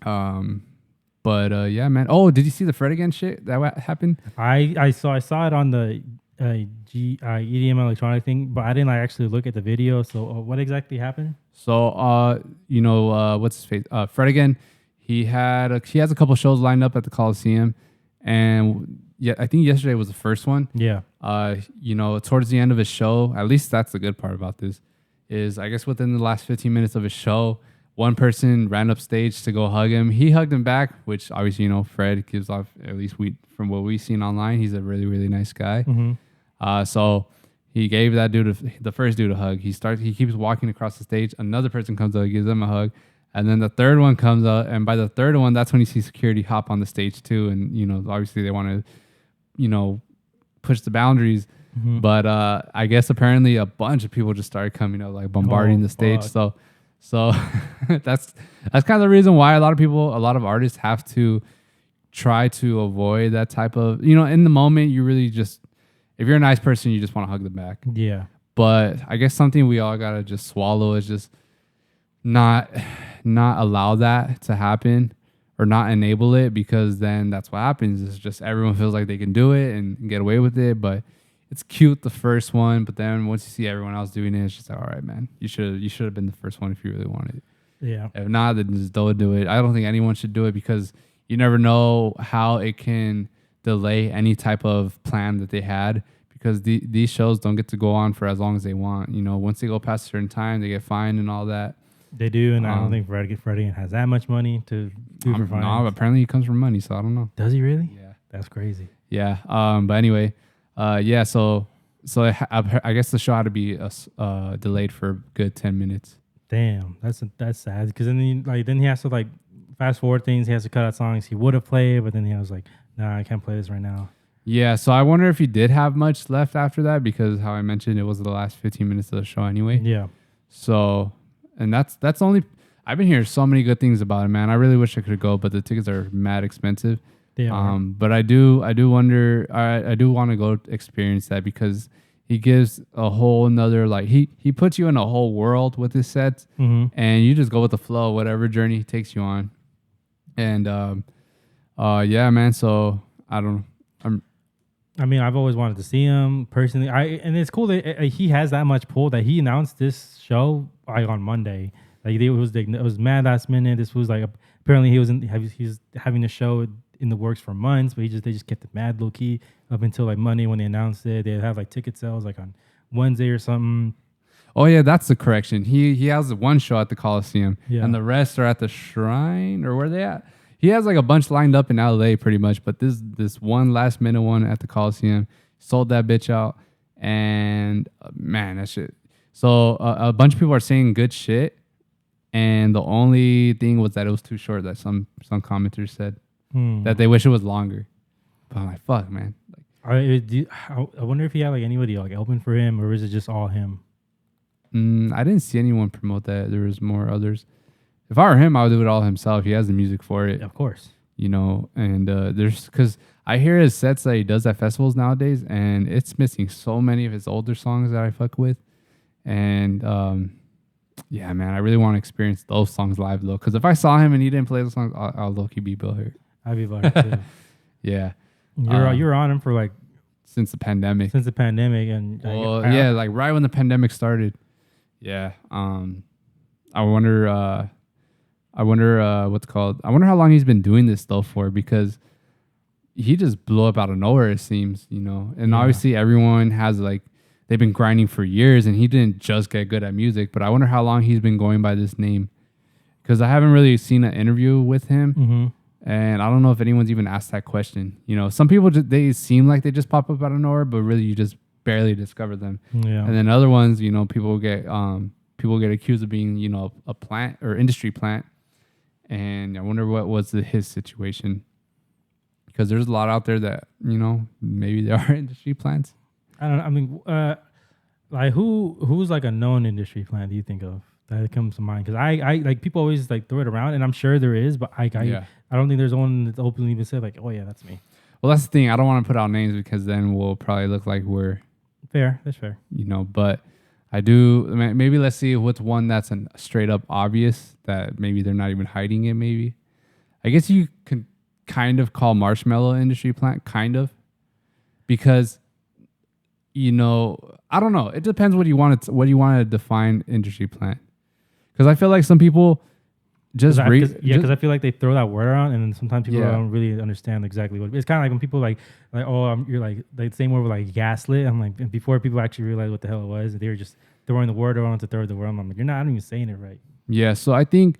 But yeah, man. Oh, did you see the Fred again shit that happened? I saw it on the EDM electronic thing, but I didn't actually look at the video. So what exactly happened? So what's his face? Fred again. He has a couple shows lined up at the Coliseum, and yeah, I think yesterday was the first one. Yeah. Towards the end of his show, at least that's the good part about this, is I guess within the last 15 minutes of his show, one person ran up stage to go hug him. He hugged him back, which obviously, Fred gives off, at least from what we've seen online, he's a really, really nice guy. Mm-hmm. So he gave that dude, the first dude, a hug. He keeps walking across the stage. Another person comes up, gives him a hug. And then the third one comes up. And by the third one, that's when you see security hop on the stage too. And, obviously they want to, push the boundaries. Mm-hmm. But I guess apparently a bunch of people just started coming up, like bombarding the stage. Fuck. So that's kind of the reason why a lot of artists have to try to avoid that type of, in the moment, you really just, if you're a nice person, you just want to hug them back. Yeah. But I guess something we all got to just swallow is just not allow that to happen or not enable it, because then that's what happens. It's just everyone feels like they can do it and get away with it. But it's cute, the first one, but then once you see everyone else doing it, it's just like, all right, man, you should have been the first one if you really wanted it. Yeah. If not, then just don't do it. I don't think anyone should do it, because you never know how it can delay any type of plan that they had, because these shows don't get to go on for as long as they want. Once they go past a certain time, they get fined and all that. They do, and I don't think Freddie has that much money to do for fines. No, apparently he comes from money, so I don't know. Does he really? Yeah. That's crazy. Yeah. But anyway, yeah. So I guess the show had to be delayed for a good 10 minutes. Damn, that's sad. Because then he has to fast forward things. He has to cut out songs he would have played, but then he was like, nah, I can't play this right now. Yeah. So I wonder if he did have much left after that, because how I mentioned, it was the last 15 minutes of the show anyway. Yeah. So, and that's only, I've been hearing so many good things about it, man. I really wish I could go, but the tickets are mad expensive. They are. But I do wonder, I do want to go experience that, because he gives a whole nother, he puts you in a whole world with his sets, mm-hmm. and you just go with the flow, whatever journey he takes you on. And, yeah, man. So I don't know. I've always wanted to see him personally. And it's cool that he has that much pull that he announced this show on Monday. It was mad last minute. This was apparently he's having a show in the works for months, but they just kept it mad low key up until Monday when they announced it. They have ticket sales on Wednesday or something. Oh yeah, that's the correction. He has one show at the Coliseum, and the rest are at the Shrine, or where they at? He has a bunch lined up in LA pretty much, but this one last minute one at the Coliseum, sold that bitch out, and man, that shit. So a bunch of people are saying good shit, and the only thing was that it was too short. That some commenters said that they wish it was longer. But I'm like, fuck, man. I wonder if he had anybody open for him, or is it just all him? I didn't see anyone promote that. There was more others. If I were him, I would do it all himself. He has the music for it. Of course. you know, and there's because I hear his sets that he does at festivals nowadays, and it's missing so many of his older songs that I fuck with, and yeah, man, I really want to experience those songs live though, because if I saw him and he didn't play those songs, I'll low-key be Bill hurt. I'd be like, too. Yeah, You're on him for like since the pandemic. And Well, yeah, like right when the pandemic started. Yeah. I wonder what's called. I wonder how long he's been doing this though for, because he just blew up out of nowhere, it seems, you know. And obviously everyone has like they've been grinding for years, and he didn't just get good at music, but I wonder how long he's been going by this name, because I haven't really seen an interview with him. Mm-hmm. And I don't know if anyone's even asked that question. You know, some people they seem like they just pop up out of nowhere, but really you just barely discover them. Yeah. And then other ones, you know, people get accused of being, you know, a plant or industry plant. And I wonder what was his situation, because there's a lot out there that, you know, maybe they are industry plants. I don't know. I mean, like who's like a known industry plant do you think of that comes to mind? Because I like people always like throw it around, and I'm sure there is, but I don't think there's one that's openly even said like, oh yeah, that's me. Well, that's the thing. I don't want to put out names, because then we'll probably look like we're fair. That's fair. You know, but I do. Maybe let's see what's one that's a straight up obvious that maybe they're not even hiding it. Maybe I guess you can kind of call Marshmello industry plant, kind of, because, you know, I don't know. It depends what you want to define industry plant. Because I feel like some people because I feel like they throw that word around, and then sometimes people don't really understand exactly what it is. It's kind of like when people like you're like the same word with like gaslit. I'm like, before people actually realize what the hell it was, they were just throwing the word around to throw the word. I'm like, you're not even saying it right. Yeah, so I think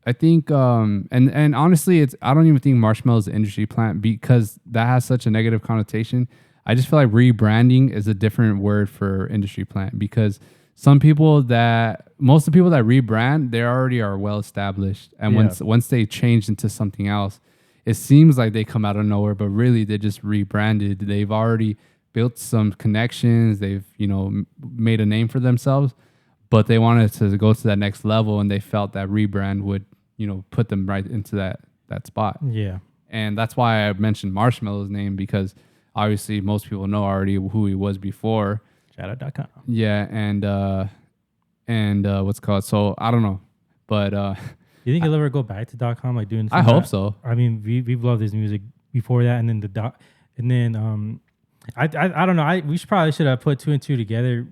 and honestly, I don't even think Marshmello is an industry plant, because that has such a negative connotation. I just feel like rebranding is a different word for industry plant, because most of the people that rebrand, they already are well established, and once they change into something else, it seems like they come out of nowhere, but really they just rebranded. They've already built some connections. They've, you know, made a name for themselves, but they wanted to go to that next level, and they felt that rebrand would, you know, put them right into that spot. Yeah, and that's why I mentioned Marshmello's name, because obviously most people know already who he was before. Shoutout.com. Yeah, and what's called. So I don't know, but you think he'll ever go back to .com like doing? I hope so. I mean, we've loved his music before that, and then I don't know. We probably should have put 2 and 2 together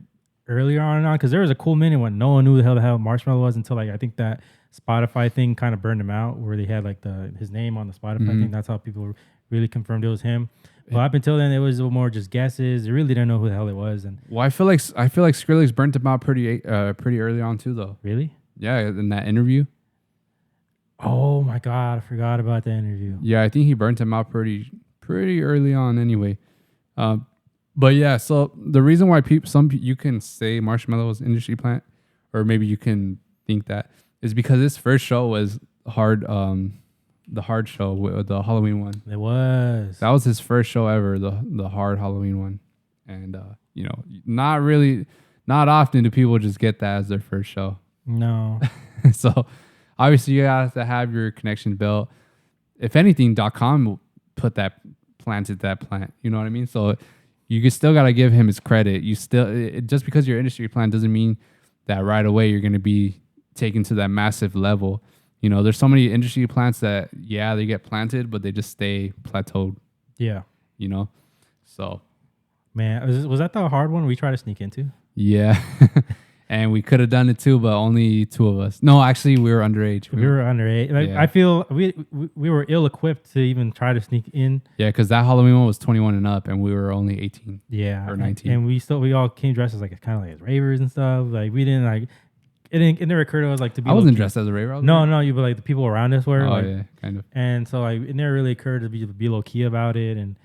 earlier on, because there was a cool minute when no one knew the hell Marshmello was, until like I think that Spotify thing kind of burned him out, where they had like his name on the Spotify thing. That's how people really confirmed it was him. Well, up until then, it was more just guesses. They really didn't know who the hell it was. And I feel like Skrillex burnt him out pretty early on too, though. Really? Yeah, in that interview. Oh my God, I forgot about that interview. Yeah, I think he burnt him out pretty early on, anyway. But yeah, so the reason why you can say Marshmello was industry plant, or maybe you can think that, is because his first show was hard. The hard show, the Halloween one. That was his first show ever, the hard Halloween one. And you know, not often do people just get that as their first show. No. So obviously you have to have your connection built. If anything, .com planted that plant. You know what I mean? So you still got to give him his credit. Just because you're industry plant doesn't mean that right away you're going to be taken to that massive level. You know, there's so many industry plants that, they get planted, but they just stay plateaued. Yeah. You know? So. Man, was that the hard one we tried to sneak into? Yeah. And we could have done it too, but only 2 of us. No, actually, we were underage. We were underage. Like, I feel we were ill-equipped to even try to sneak in. Yeah, because that Halloween one was 21 and up, and we were only 18. Yeah. Or 19. And we all came dressed as like kind of like as ravers and stuff. Like, we didn't like... It never occurred to us like to be. I wasn't dressed as a raver. No, you but like the people around us were. Oh like, yeah, kind of. And so like it never really occurred to be low key about it. And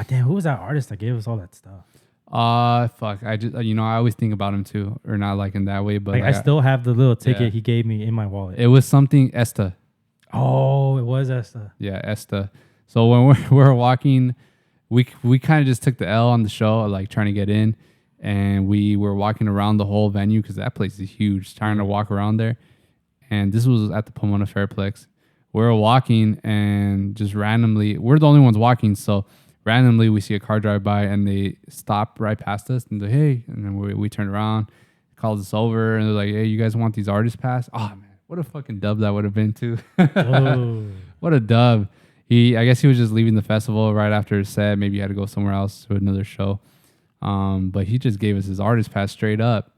damn, who was that artist that gave us all that stuff? Fuck. I just I always think about him too, or not like in that way, but like I still have the little ticket he gave me in my wallet. It was something Esta. Oh, it was Esta. Yeah, Esta. So when we're walking, we kind of just took the L on the show, like trying to get in. And we were walking around the whole venue, because that place is huge, trying to walk around there. And this was at the Pomona Fairplex. we're walking and just randomly, we're the only ones walking. So randomly we see a car drive by and they stop right past us and they're, hey, and then we turn around, calls us over and they're like, hey, you guys want these artist pass? Oh man, what a fucking dub that would have been too. Oh. What a dub. I guess he was just leaving the festival right after his set. Maybe he had to go somewhere else to another show. But he just gave us his artist pass straight up.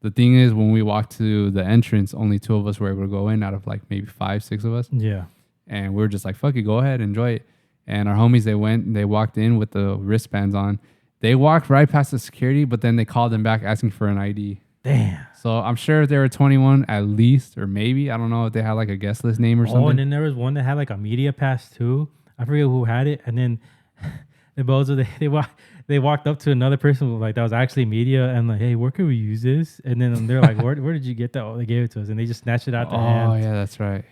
The thing is, when we walked to the entrance, only 2 of us were able to go in out of like maybe 5, 6 of us. Yeah. And we were just like, fuck it, go ahead, enjoy it. And our homies, they walked in with the wristbands on. They walked right past the security, but then they called them back asking for an ID. Damn. So I'm sure if they were 21 at least, or maybe, I don't know if they had like a guest list name or something. Oh, and then there was one that had like a media pass too. I forget who had it. And then the bozo, they walked up to another person like that was actually media and like, hey, where can we use this? And then they're like, where did you get that? Oh, they gave it to us and they just snatched it out the hand. Oh yeah, that's right.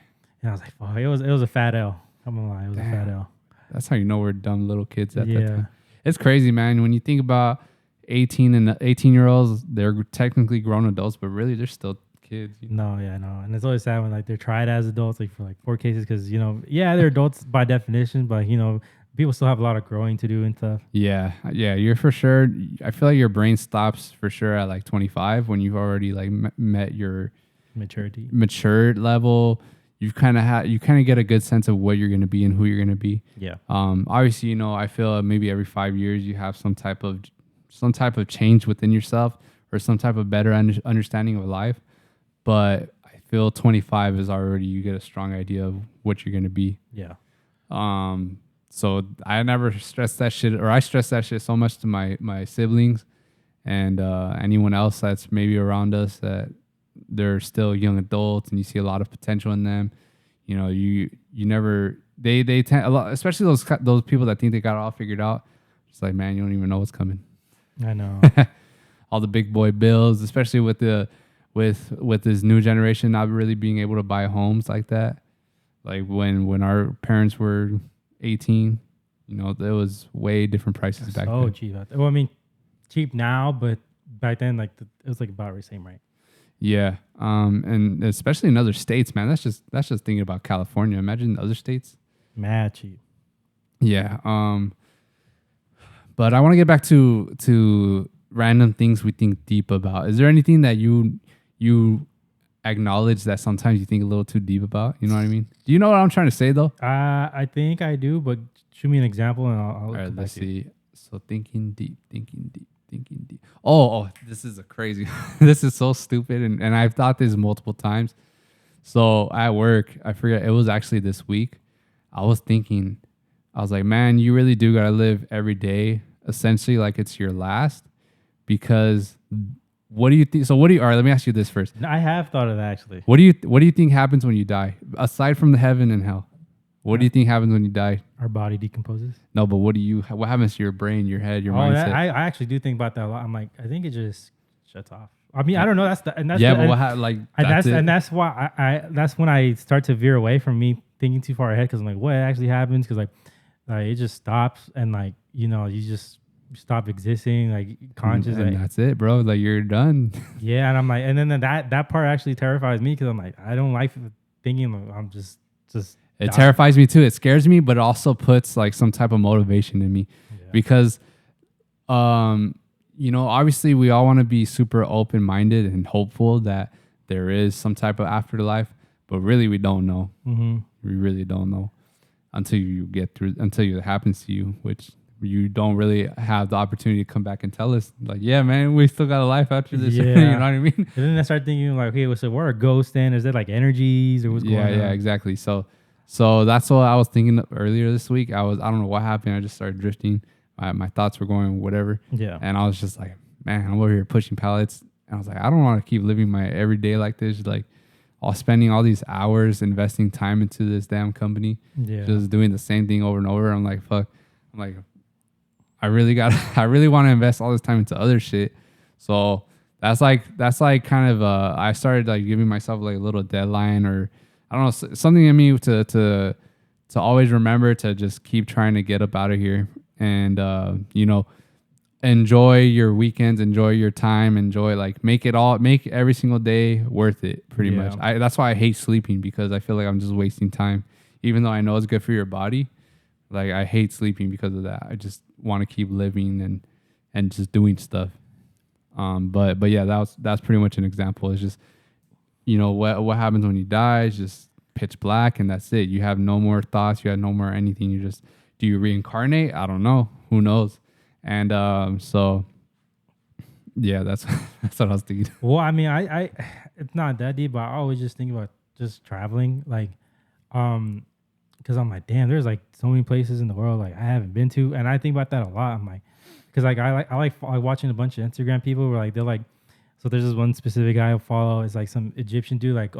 And I was like, oh, it was a fat L. I'm gonna lie, it was a fat L. That's how you know we're dumb little kids at that time. It's crazy, man. When you think about 18-year-olds, they're technically grown adults, but really they're still kids. You know? No. And it's always sad when like they're tried as adults, like for like 4 cases, because they're adults by definition, but people still have a lot of growing to do and stuff. Yeah, you're for sure. I feel like your brain stops for sure at like 25 when you've already like met your matured level. You kind of get a good sense of what you're going to be and who you're going to be. Yeah. Obviously, I feel maybe every 5 years you have some type of change within yourself or some type of better understanding of life. But I feel 25 is already, you get a strong idea of what you're going to be. Yeah. So I never stress that shit, or I stress that shit so much to my siblings and anyone else that's maybe around us that they're still young adults and you see a lot of potential in them. You never, they tend a lot, especially those people that think they got it all figured out. It's like, man, you don't even know what's coming. I know. All the big boy bills, especially with this new generation not really being able to buy homes like that. Like when our parents were 18, there was way different prices back then. Oh, cheap. Well, I mean, cheap now, but back then, like it was like about the same, right? Yeah, and especially in other states, man. That's just thinking about California. Imagine other states. Mad cheap. Yeah. But I want to get back to random things we think deep about. Is there anything that you acknowledge that sometimes you think a little too deep about? You know what I mean? Do you know what I'm trying to say though? I think I do, but shoot me an example and I'll All right, let's see. So thinking deep. Oh, this is a crazy. This is so stupid, and I've thought this multiple times. So at work, I forget, it was actually this week. I was like, man, you really do gotta live every day essentially like it's your last, because what do you think? So all right, let me ask you this first. I have thought of that actually. What do you think happens when you die? Aside from the heaven and hell, what do you think happens when you die? Our body decomposes. No, but what happens to your brain, your head, your mindset? I actually do think about that a lot. I'm like, I think it just shuts off. I mean, I don't know. That's when I start to veer away from me thinking too far ahead, because I'm like, what actually happens? Because like it just stops, and like you just stop existing, like conscious. And that's it, bro. Like you're done. Yeah, and I'm like, and then that part actually terrifies me, because I'm like, I don't like thinking like, I'm just. It terrifies me too. It scares me, but it also puts like some type of motivation in me, because, obviously we all want to be super open-minded and hopeful that there is some type of afterlife, but really we don't know. Mm-hmm. We really don't know until it happens to you, which you don't really have the opportunity to come back and tell us like, yeah, man, we still got a life after this. Yeah. You know what I mean? And then I start thinking like, okay, so where are ghosts then? Is it like energies or what's going on? Yeah, exactly. So that's what I was thinking earlier this week. I don't know what happened. I just started drifting. My thoughts were going whatever. Yeah. And I was just like, man, I'm over here pushing pallets. And I was like, I don't want to keep living my everyday like this. Like spending all these hours investing time into this damn company. Yeah. Just doing the same thing over and over. I'm like, fuck. I'm like, I really want to invest all this time into other shit. So that's like kind of I started like giving myself like a little deadline, or I don't know, something in me to always remember to just keep trying to get up out of here and enjoy your weekends, enjoy your time, make every single day worth it pretty much. That's why I hate sleeping, because I feel like I'm just wasting time. even though I know it's good for your body. Like I hate sleeping because of that. I just want to keep living and just doing stuff. But yeah, that's pretty much an example. It's just, you know, what happens when you die is just pitch black, and that's it. You have no more thoughts. You have no more anything. You just, do you reincarnate? I don't know. Who knows? And so yeah, that's that's what I was thinking. Well, I mean, I it's not that deep, but I always just think about just traveling, like, because I'm like, damn, there's like so many places in the world like I haven't been to, and I think about that a lot. I'm like, because like I like watching a bunch of Instagram people where like they're like, so there's this one specific guy I follow. It's like some Egyptian dude, like,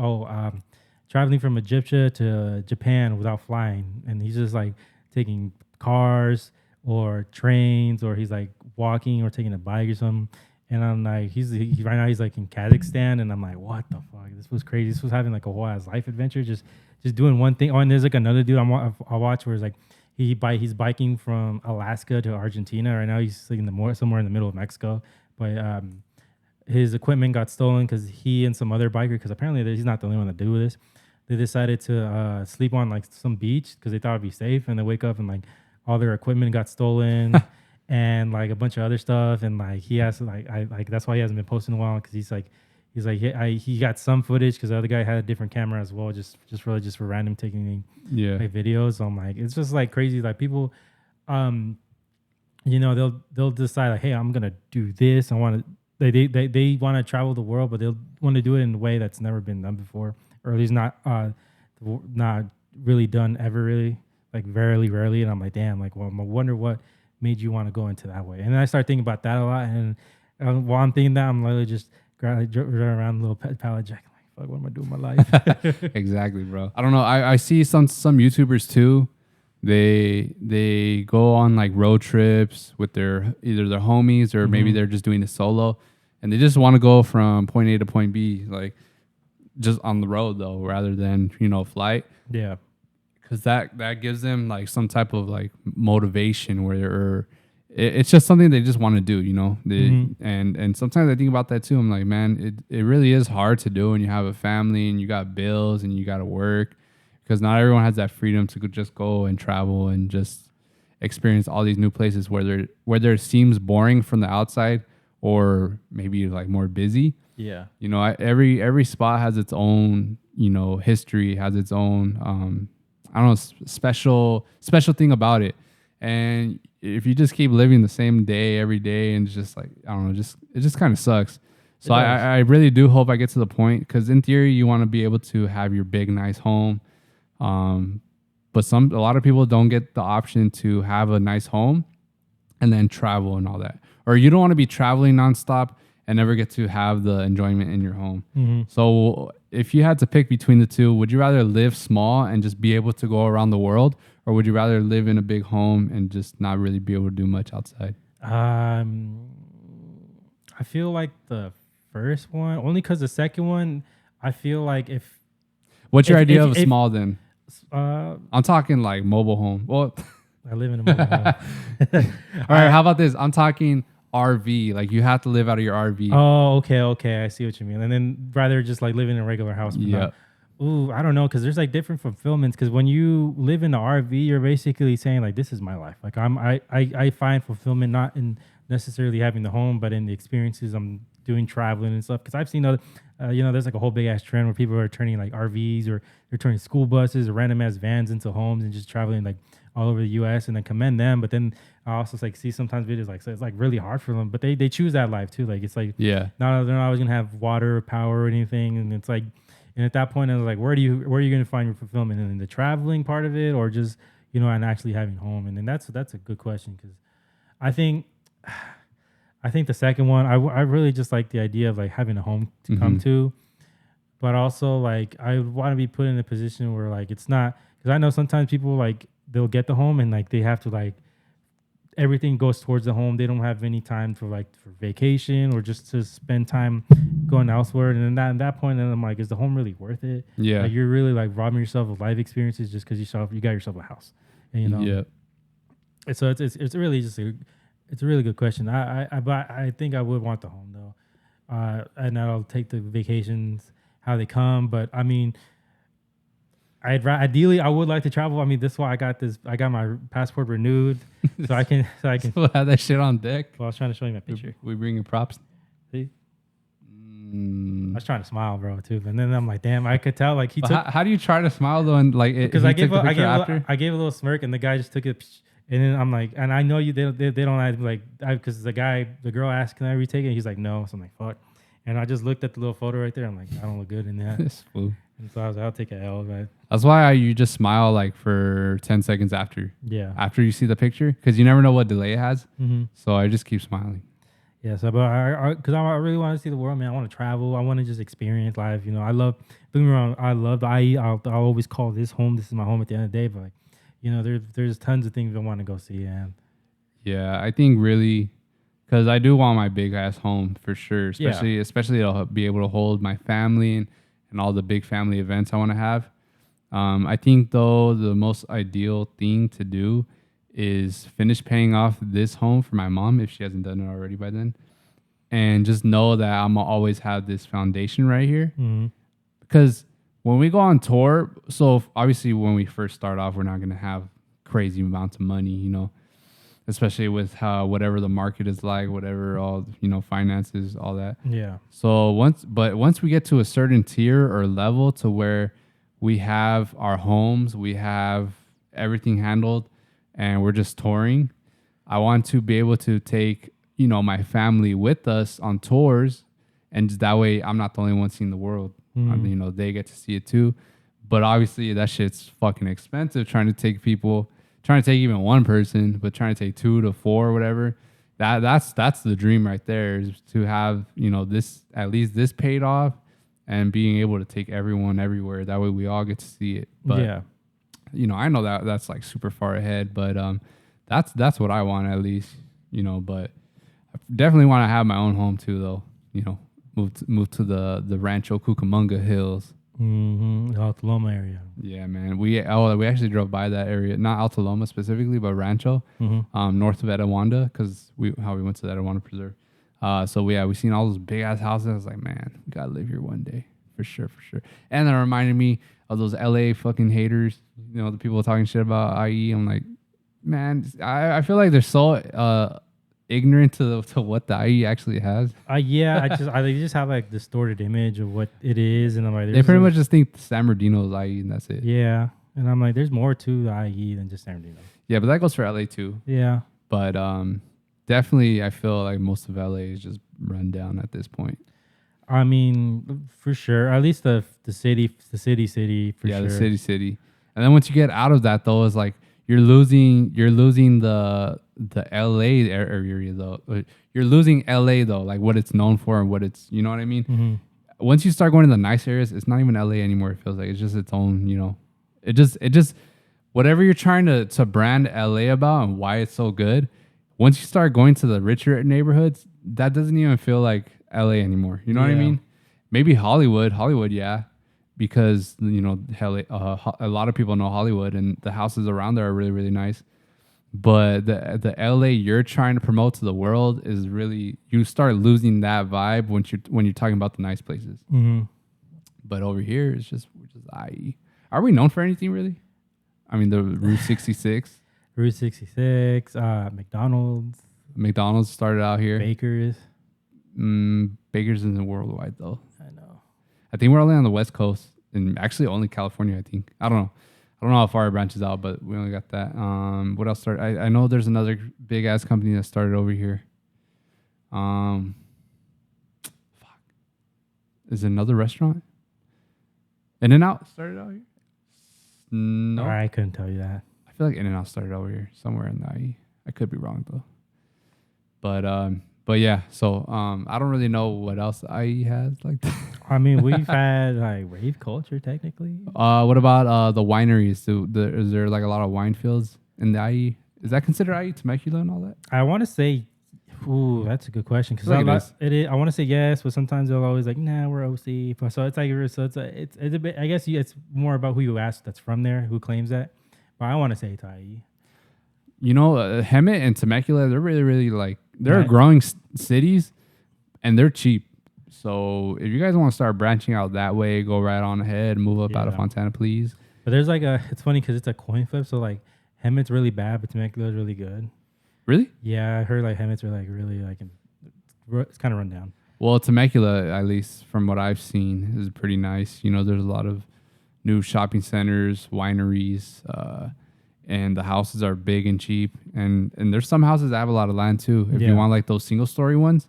traveling from Egyptia to Japan without flying, and he's just like taking cars or trains, or he's like walking or taking a bike or something. And I'm like, right now he's like in Kazakhstan, and I'm like, what the fuck? This was crazy. This was having like a whole ass life adventure, just doing one thing. Oh, and there's like another dude I watch where it's like he's biking from Alaska to Argentina. Right now he's like somewhere in the middle of Mexico, but his equipment got stolen because he and some other biker, because apparently he's not the only one to do this. They decided to sleep on like some beach because they thought it'd be safe, and they wake up and like all their equipment got stolen. And like a bunch of other stuff, and like he has like that's why he hasn't been posting in a while, because he's like he got some footage because the other guy had a different camera as well, just for random taking like videos. So I'm like, it's just like crazy, like people, you know, they'll decide like, hey, I'm gonna do this. I want to they want to travel the world, but they'll want to do it in a way that's never been done before, or at least not really done ever, really, like very rarely. And I'm like, damn, like, well, I wonder what made you want to go into that way. And then I start thinking about that a lot. And while I'm thinking that, I'm literally just driving around a little pallet jack. Like, fuck, what am I doing with my life? Exactly, bro. I don't know. I see some YouTubers too. They go on like road trips with either their homies, or maybe they're just doing it solo, and they just want to go from point A to point B, like just on the road though, rather than, you know, flight. Yeah. Because that gives them like some type of like motivation where it's just something they just want to do, you know. And sometimes I think about that too. I'm like, man, it really is hard to do when you have a family and you got bills and you got to work, because not everyone has that freedom to just go and travel and just experience all these new places, whether it seems boring from the outside or maybe like more busy. Yeah. You know, every spot has its own, you know, history, has its own I don't know, special thing about it. And if you just keep living the same day every day, and it's just like, I don't know, it just kind of sucks. So I really do hope I get to the point, because in theory you want to be able to have your big nice home, but a lot of people don't get the option to have a nice home and then travel and all that, or you don't want to be traveling nonstop and never get to have the enjoyment in your home. So if you had to pick between the two, would you rather live small and just be able to go around the world, or would you rather live in a big home and just not really be able to do much outside? I feel like the first one, only because the second one, I feel like What's your idea of a small then? I'm talking like mobile home. Well, I live in a mobile home. All right, how about this? I'm talking RV. Like you have to live out of your RV. Oh, okay. I see what you mean. And then rather just like live in a regular house. Yeah. Ooh, I don't know, because there's like different fulfillments. Because when you live in an RV, you're basically saying like, this is my life. Like I find fulfillment not in necessarily having the home, but in the experiences I'm doing, traveling and stuff. Because I've seen other, there's like a whole big ass trend where people are turning like RVs, or they're turning school buses or random ass vans into homes and just traveling like all over the U.S. and then commend them. But then I also like see sometimes videos like, so it's like really hard for them, but they choose that life too. Like it's like, yeah, they're not always gonna have water or power or anything, and it's like, and at that point I was like, where are you gonna find your fulfillment, in the traveling part of it, or just, you know, and actually having home? And then that's a good question, because I think the second one, I really just like the idea of like having a home to come to, but also like I want to be put in a position where like it's not, because I know sometimes people like they'll get the home and like they have to like everything goes towards the home. They don't have any time for vacation or just to spend time going elsewhere. And then at that point, then I'm like, is the home really worth it? Yeah, like you're really like robbing yourself of life experiences just because you got yourself a house, and you know. Yeah. And so it's really just it's a really good question. But I think I would want the home though, and I'll take the vacations how they come. But I mean, Ideally I would like to travel. I mean, this is why I got this. I got my passport renewed, so I can. Still have that shit on deck. Well, I was trying to show you my picture. We bringing props. See, I was trying to smile, bro, too. And then I'm like, damn, I could tell. Like he took. How do you try to smile though? And like, Because I gave a little smirk, and the guy just took it. And then I'm like, and I know you. They don't have, like, because the girl asked, can I retake it? He's like, no. So I'm like, fuck. And I just looked at the little photo right there. I'm like, I don't look good in that. This fool. And so I was like, I'll take a L, man. That's why you just smile like for 10 seconds after. Yeah. After you see the picture, because you never know what delay it has. Mm-hmm. So I just keep smiling. Yeah. So, but because I really want to see the world, man. I want to travel. I want to just experience life. You know, don't get me wrong. I love the IE. I'll always call this home. This is my home at the end of the day. But like, you know, there's tons of things I want to go see. And yeah, I think really, because I do want my big ass home for sure. Especially I'll be able to hold my family and all the big family events I want to have. I think though the most ideal thing to do is finish paying off this home for my mom if she hasn't done it already by then, and just know that I'm gonna always have this foundation right here. Mm-hmm. Because when we go on tour, so obviously when we first start off, we're not gonna have crazy amounts of money, you know, especially with how whatever the market is like, whatever all finances, all that. Yeah. So once we get to a certain tier or level to where we have our homes, we have everything handled, and we're just touring, I want to be able to take my family with us on tours, and just that way I'm not the only one seeing the world. Mm-hmm. They get to see it too. But obviously that shit's fucking expensive. Trying to take even one person, but trying to take 2 to 4 or whatever. That's the dream right there, is to have this, at least this paid off, and being able to take everyone everywhere. That way we all get to see it. But yeah. I know that's like super far ahead, but that's what I want at least. But I definitely want to have my own home too, though. Move to the Rancho Cucamonga Hills. Mm-hmm. Alta Loma area. Yeah, man. We actually drove by that area, not Alta Loma specifically, but Rancho, north of Etiwanda, because we went to the Etiwanda Preserve. So we seen all those big ass houses. I was like, man, we gotta live here one day for sure. And that reminded me of those LA fucking haters. The people talking shit about IE. I'm like, man, I feel like they're so ignorant to what the IE actually has. Yeah, they just have like distorted image of what it is, and I'm like, they pretty much just think San Bernardino is IE, and that's it. Yeah, and I'm like, there's more to the IE than just San Bernardino. Yeah, but that goes for LA too. Yeah, but definitely, I feel like most of LA is just run down at this point. I mean, for sure. At least the city for sure. Yeah, the city. And then once you get out of that, though, it's like you're losing the LA area though. You're losing LA though, like what it's known for and what it's, you know what I mean? Mm-hmm. Once you start going to the nice areas, it's not even LA anymore. It feels like it's just its own, it just whatever you're trying to brand LA about and why it's so good. Once you start going to the richer neighborhoods, that doesn't even feel like LA anymore. You know what I mean? Maybe Hollywood, yeah. Because a lot of people know Hollywood, and the houses around there are really, really nice. But the LA you're trying to promote to the world is really, you start losing that vibe when you're talking about the nice places. Mm-hmm. But over here, we're just IE. Are we known for anything really? I mean, the Route 66. Route 66, McDonald's. McDonald's started out here. Baker's. Baker's isn't worldwide though. I know. I think we're only on the West Coast, and actually only California, I think. I don't know how far it branches out, but we only got that. What else started? I know there's another big ass company that started over here. Fuck. Is it another restaurant? In-N-Out started out here? No. I couldn't tell you that. I feel like In-N-Out started over here, somewhere in the IE. I could be wrong though. But yeah, so I don't really know what else IE has like that. I mean, we've had like rave culture technically. What about the wineries? Is there like a lot of wine fields in the IE? Is that considered IE, Temecula and all that? I want to say, ooh, that's a good question, because I want to say yes, but sometimes they'll always like, nah, we're OC. So it's like, it's a bit. I guess it's more about who you ask that's from there, who claims that. But I want to say it's IE. Hemet and Temecula, they're really, really like, they're growing cities, and they're cheap. So if you guys want to start branching out that way, go right on ahead, move up out of Fontana, please. But there's like it's funny because it's a coin flip. So like Hemet's really bad, but Temecula is really good. Really? Yeah, I heard like Hemet's are like really like it's kind of run down. Well, Temecula, at least from what I've seen, is pretty nice. You know, there's a lot of new shopping centers, wineries, and the houses are big and cheap. And there's some houses that have a lot of land too. If you want like those single story ones,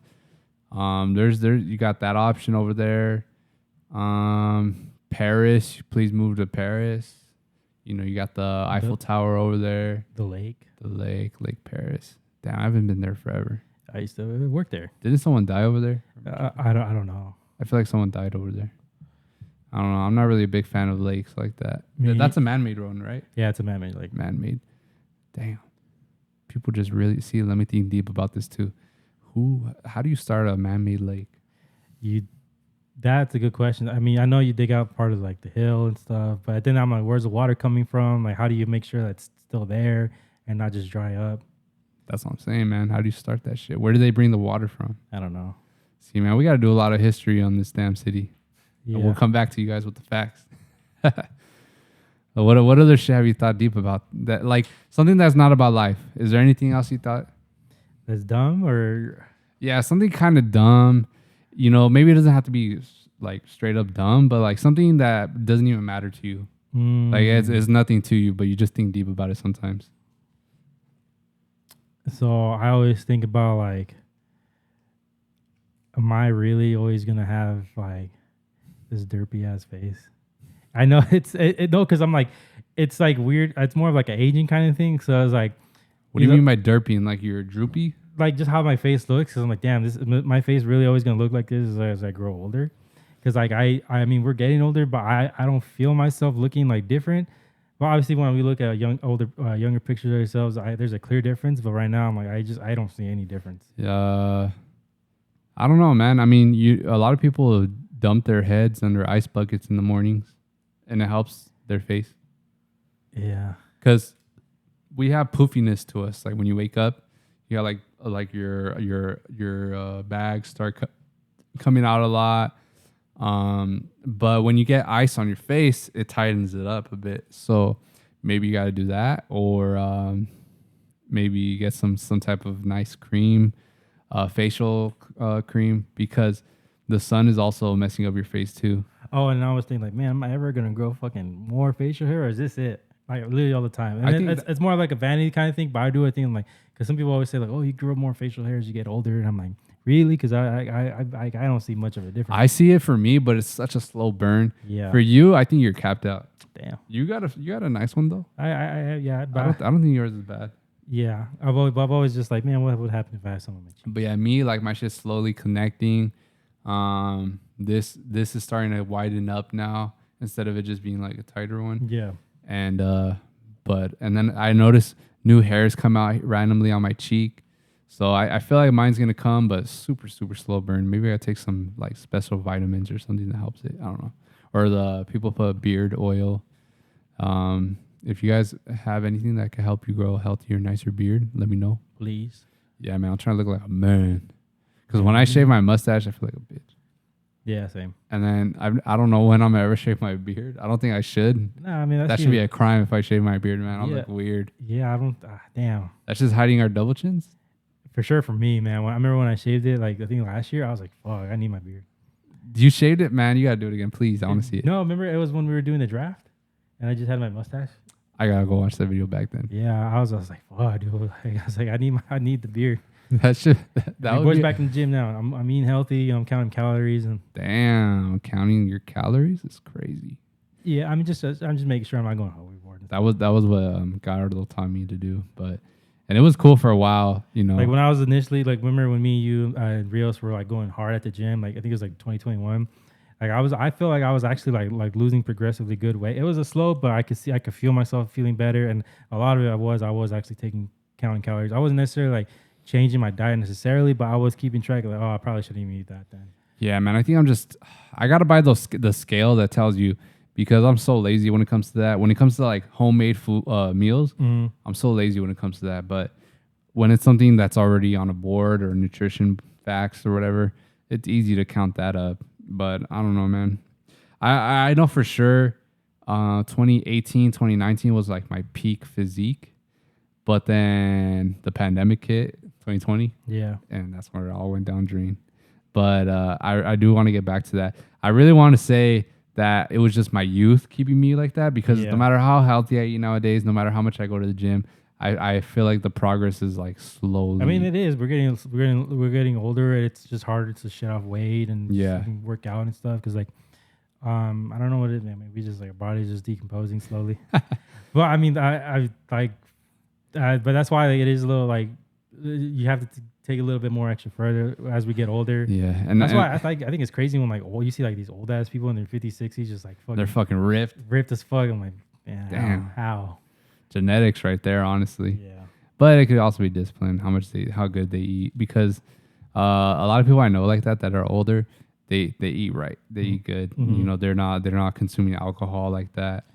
there's you got that option over there. Paris, please move to Paris. You know, you got the Eiffel Tower over there. The lake. Lake Paris. Damn, I haven't been there forever. I used to work there. Didn't someone die over there? I don't know. I feel like someone died over there. I don't know. I'm not really a big fan of lakes like that. That's a man-made one, right? Yeah, it's a man-made lake. Man-made. Damn. People just really see. Let me think deep about this too. How do you start a man-made lake? That's a good question. I mean, I know you dig out part of like the hill and stuff, but then I'm like, where's the water coming from? Like, how do you make sure that's still there and not just dry up? That's what I'm saying, man. How do you start that shit? Where do they bring the water from? I don't know. See, man, we got to do a lot of history on this damn city. Yeah. And we'll come back to you guys with the facts. What other shit have you thought deep about? That, like, something that's not about life. Is there anything else you thought? That's dumb or? Yeah, something kind of dumb. You know, maybe it doesn't have to be like straight up dumb, but like something that doesn't even matter to you. Like it's nothing to you, but you just think deep about it sometimes. So I always think about like, am I really always gonna have like this derpy ass face? I know no, because I'm like, it's like weird. It's more of like an aging kind of thing. So I was like, what do you mean by derpy? And like you're droopy? Like just how my face looks. Because I'm like, damn, my face really always gonna look like this as I grow older. Because like I mean, we're getting older, but I don't feel myself looking like different. Well, obviously, when we look at younger pictures of ourselves, there's a clear difference. But right now, I'm like, I don't see any difference. Yeah, I don't know, man. I mean, a lot of people dump their heads under ice buckets in the mornings, and it helps their face. Yeah, because we have poofiness to us. Like when you wake up, you got like your bags start coming out a lot. But when you get ice on your face, it tightens it up a bit. So maybe you got to do that, or maybe you get some type of nice cream, facial cream, because the sun is also messing up your face too. Oh, and I was thinking like, man, am I ever gonna grow fucking more facial hair, or is this it? Like literally all the time. And I think it's more like a vanity kind of thing. But I do a thing like, because some people always say like, oh, you grow more facial hair as you get older, and I'm like, really? Because I don't see much of a difference. I see it for me, but it's such a slow burn. Yeah. For you, I think you're capped out. Damn. You got a nice one though. Yeah. I don't think yours is bad. Yeah. I've always just like, man, what would happen if I had some on my cheek? But yeah, me, like my shit's slowly connecting. This is starting to widen up now instead of it just being like a tighter one. Yeah. And then I notice new hairs come out randomly on my cheek. So I feel like mine's gonna come, but super, super slow burn. Maybe I gotta take some like special vitamins or something that helps it. I don't know. Or the people put beard oil. If you guys have anything that can help you grow a healthier, nicer beard, let me know. Please. Yeah, man, I'm trying to look like a man. Because when I shave my mustache, I feel like a bitch. Yeah, same. And then I don't know when I'm gonna ever shave my beard. I don't think I should. No, I mean that should be a crime if I shave my beard, man. I'll look weird. Yeah, I don't. Damn. That's just hiding our double chins. For sure, for me, man. I remember when I shaved it, like I think last year, I was like, "Fuck, I need my beard." You shaved it, man. You gotta do it again, please. I want to see it. No, remember it was when we were doing the draft, and I just had my mustache. I gotta go watch that video back then. Yeah, I was like, "Fuck, dude!" I was like, I need the beard. That shit. That boys back in the gym now. I'm eating healthy. I'm counting calories and. Damn, counting your calories is crazy. Yeah, I'm just making sure I'm not going overboard. That was what Gallardo taught me to do, and it was cool for a while, you know. Like when I was initially, like remember when me, you, and Rios were like going hard at the gym. Like I think it was like 2021. Like I feel like I was actually like losing progressively good weight. It was a slope, but I could feel myself feeling better, and a lot of it I was actually counting calories. I wasn't necessarily like changing my diet necessarily, but I was keeping track of like, oh, I probably shouldn't even eat that then. Yeah, man. I think I gotta buy the scale that tells you, because I'm so lazy when it comes to that. When it comes to like homemade food meals, I'm so lazy when it comes to that. But when it's something that's already on a board or nutrition facts or whatever, it's easy to count that up. But I don't know, man. I know for sure 2018, 2019 was like my peak physique, but then the pandemic hit 2020. Yeah. And that's where it all went down drain. But I do want to get back to that. I really want to say that it was just my youth keeping me like that, because no matter how healthy I eat nowadays, no matter how much I go to the gym, I feel like the progress is like slowly. I mean, it is. We're getting older. It's just harder to shed off weight and work out and stuff. Because like, I don't know what it is. I mean, we just like our body's just decomposing slowly. But I mean, I like, but that's why like, it is a little like you have to take a little bit more extra further as we get older. Yeah, and that's why I think it's crazy when like you see like these old ass people in their 50s, 60s, just like they're fucking ripped as fuck. I'm like, man, damn, how genetics right there, honestly. Yeah, but it could also be discipline, how good they eat, because a lot of people I know like that are older, they eat right, they eat good. You know, they're not consuming alcohol like that.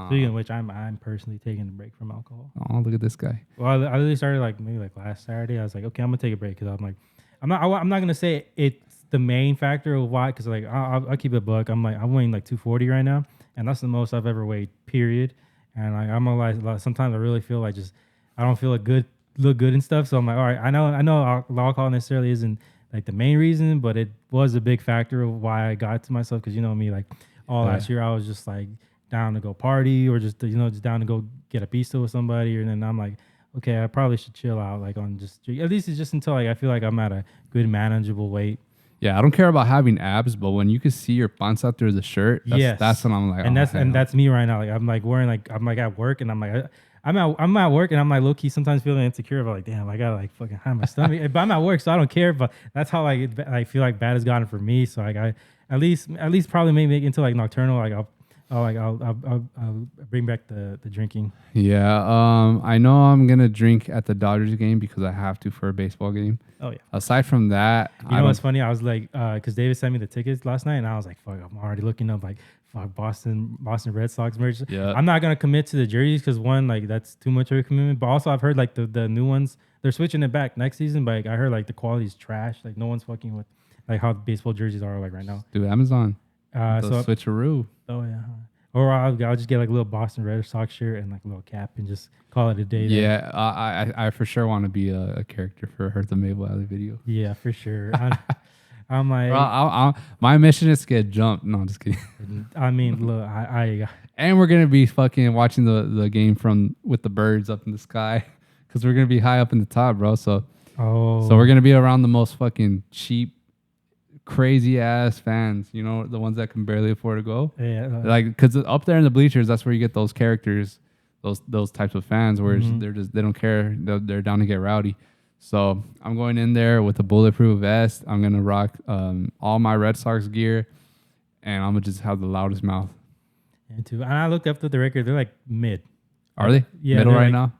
Speaking of which, I'm personally taking a break from alcohol. Oh, look at this guy. Well, I really started like maybe like last Saturday. I was like, okay, I'm gonna take a break, because I'm like, I'm not gonna say it's the main factor of why, because like I'll keep it a buck. I'm weighing like 240 right now, and that's the most I've ever weighed, period. And like I'm like sometimes I really feel like just I don't feel look good and stuff. So I'm like, all right, I know alcohol necessarily isn't like the main reason, but it was a big factor of why I got to myself, because you know me, like all last year I was just like down to go party, or just just down to go get a pizza with somebody, and then I'm like, okay, I probably should chill out, like on just at least it's just until like I feel like I'm at a good manageable weight. Yeah, I don't care about having abs, but when you can see your panza through the shirt, that's when I'm like, and that's me right now. Like I'm like wearing like I'm like at work, and I'm like I'm at work, and I'm like low key sometimes feeling insecure about like, damn, I gotta like fucking hide my stomach. But I'm at work, so I don't care. But that's how like I feel like bad has gotten for me. So like I at least probably maybe make it into like nocturnal. Like I'll bring back the drinking. Yeah, I know I'm gonna drink at the Dodgers game because I have to for a baseball game. Oh yeah. Aside from that, you know what's funny? I was like, because David sent me the tickets last night, and I was like, fuck, I'm already looking up like fuck Boston Red Sox merch. Yeah. I'm not gonna commit to the jerseys because one, like that's too much of a commitment. But also I've heard like the new ones, they're switching it back next season. But like, I heard like the quality is trash. Like no one's fucking with like how baseball jerseys are like right now. Dude, Amazon. So switcheroo. Oh yeah. Or I'll just get like a little Boston Red Sox shirt and like a little cap and just call it a day. Yeah, I for sure want to be a character for Hurt the Maple Alley video. Yeah, for sure. I'm like, my mission is to get jumped. No, I'm just kidding. I mean, look, I and we're gonna be fucking watching the game with the birds up in the sky, because we're gonna be high up in the top, bro. So we're gonna be around the most fucking cheap, crazy ass fans, you know, the ones that can barely afford to go. Yeah, like because up there in the bleachers, that's where you get those characters, those types of fans where they don't care, they're down to get rowdy. So I'm going in there with a bulletproof vest. I'm gonna rock all my Red Sox gear, and I'm gonna just have the loudest mouth. And I looked up the record. They're like mid. Are they? Yeah, middle right like now.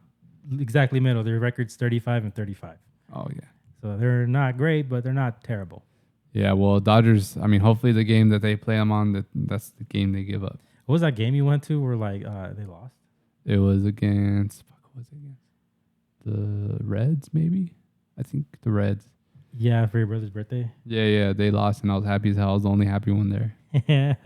Exactly middle. Their record's 35 and 35. Oh yeah. So they're not great, but they're not terrible. Yeah, well, Dodgers, I mean, hopefully the game that they play them on, that's the game they give up. What was that game you went to where, like, they lost? It was against, the Reds, maybe? I think the Reds. Yeah, for your brother's birthday? Yeah, they lost, and I was happy as hell. I was the only happy one there. Yeah,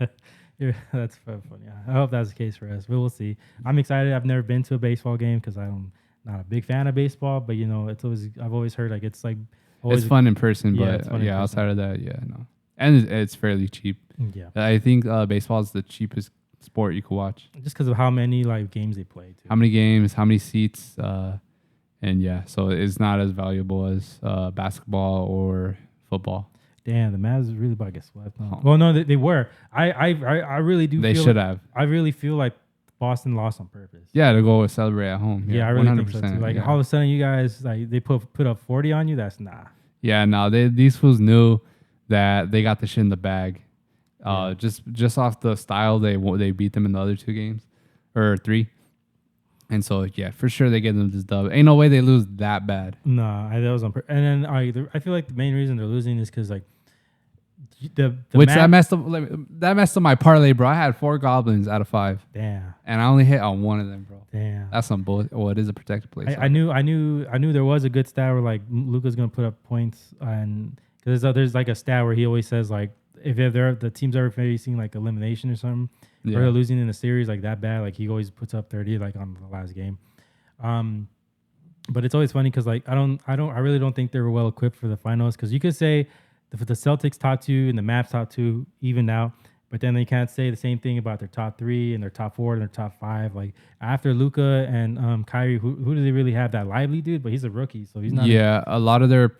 that's funny. I hope that's the case for us, but we'll see. I'm excited. I've never been to a baseball game because I'm not a big fan of baseball, but, you know, I've always heard, like, it's, like, it's fun in person, but outside of that, no. And it's fairly cheap. Yeah. I think baseball is the cheapest sport you could watch. Just because of how many like games they play, too. How many games, how many seats, and yeah, so it's not as valuable as basketball or football. Damn, the Mavs really about to get swept. Well, no, they were. I really do. They should have. I really feel like Boston lost on purpose. Yeah, to go celebrate at home. Yeah, I really 100%. Think so too. Like all of a sudden, you guys like they put up 40 on you. That's nah. Yeah, no, these fools knew that they got the shit in the bag. Just off the style they beat them in the other 2 games or 3, and so yeah, for sure they get them this dub. Ain't no way they lose that bad. Nah, that was on purpose. And then I feel like the main reason they're losing is because like. That messed up my parlay, bro. I had 4 goblins out of 5. Damn. And I only hit on 1 of them, bro. Damn. That's some bullshit. Well, it is a protected place. I knew there was a good stat where like Luka's gonna put up points, and because there's like a stat where he always says like if they're the teams ever facing like elimination or something, or they're losing in a series like that bad, like he always puts up 30 like on the last game. But it's always funny because like I really don't think they were well equipped for the finals, because you could say the Celtics top 2 and the Mavs top 2 even now, but then they can't say the same thing about their top 3 and their top 4 and their top 5. Like after Luka and Kyrie, who do they really have? That Lively dude, but he's a rookie, so he's not. Yeah, a lot of their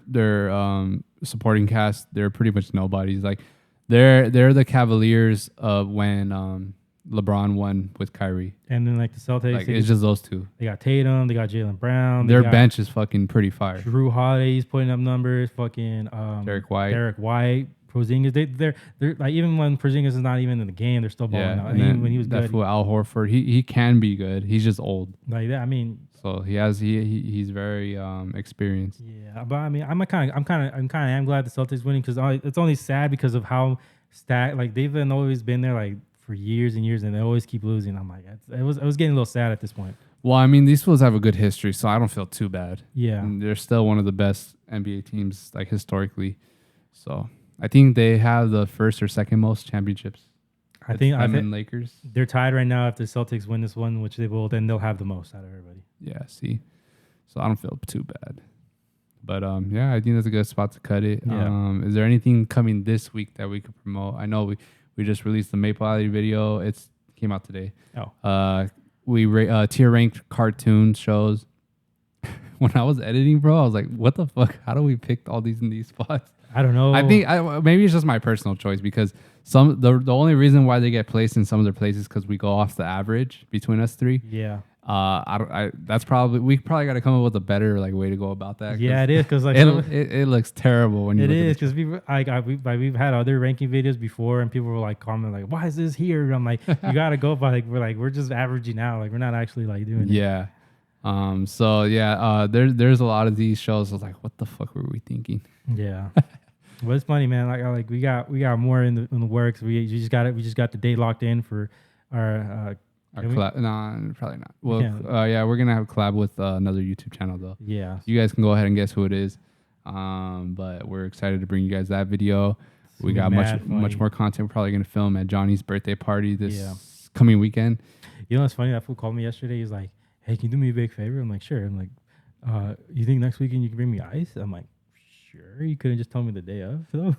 supporting cast, they're pretty much nobodies. Like they're the Cavaliers of when LeBron won with Kyrie. And then like the Celtics, like it's just those two. They got Tatum, they got Jaylen Brown. Their bench is fucking pretty fire. Drew Holiday's putting up numbers. Fucking Derek White. Porzingis, they're like, even when Porzingis is not even in the game, they're still balling out. When he was good, fool Al Horford, he can be good. He's just old. Like that. I mean, so he's very experienced. Yeah, but I mean, I'm glad the Celtics winning, because it's only sad because of how like they've always been there like for years and years, and they always keep losing. I'm like, it was getting a little sad at this point. Well, I mean, these fools have a good history, so I don't feel too bad. Yeah, and they're still one of the best NBA teams like historically. So I think they have the first or second most championships. I think Lakers. They're tied right now. If the Celtics win this one, which they will, then they'll have the most out of everybody. Yeah, see. So I don't feel too bad. But yeah, I think that's a good spot to cut it. Yeah. Is there anything coming this week that we could promote? I know we just released the Maple Alley video. It came out today. Oh. We tier ranked cartoon shows. When I was editing, bro, I was like, what the fuck? How do we pick all these in these spots? I don't know. I think maybe it's just my personal choice, because the only reason why they get placed in some of their places because we go off the average between us three. Yeah. That's probably, we probably got to come up with a better like way to go about that. Yeah, it is, because like it looks terrible when you. It is, because we've had other ranking videos before, and people were like comment like, why is this here? And I'm like, you gotta go by like we're just averaging out, like we're not actually like doing it. Yeah. So yeah, there's a lot of these shows. I was like, what the fuck were we thinking? Yeah. Well, it's funny, man. Like we got more in the works. We just got the date locked in for our collab. No, probably not. Well, yeah, we're gonna have a collab with another YouTube channel though. Yeah. You guys can go ahead and guess who it is. But we're excited to bring you guys that video. We got much more content. We're probably gonna film at Johnny's birthday party this coming weekend. You know what's funny? That fool called me yesterday. He's like, "Hey, can you do me a big favor?" I'm like, "Sure." I'm like, "You think next weekend you can bring me ice?" I'm like, "Sure." You couldn't just tell me the day of, though.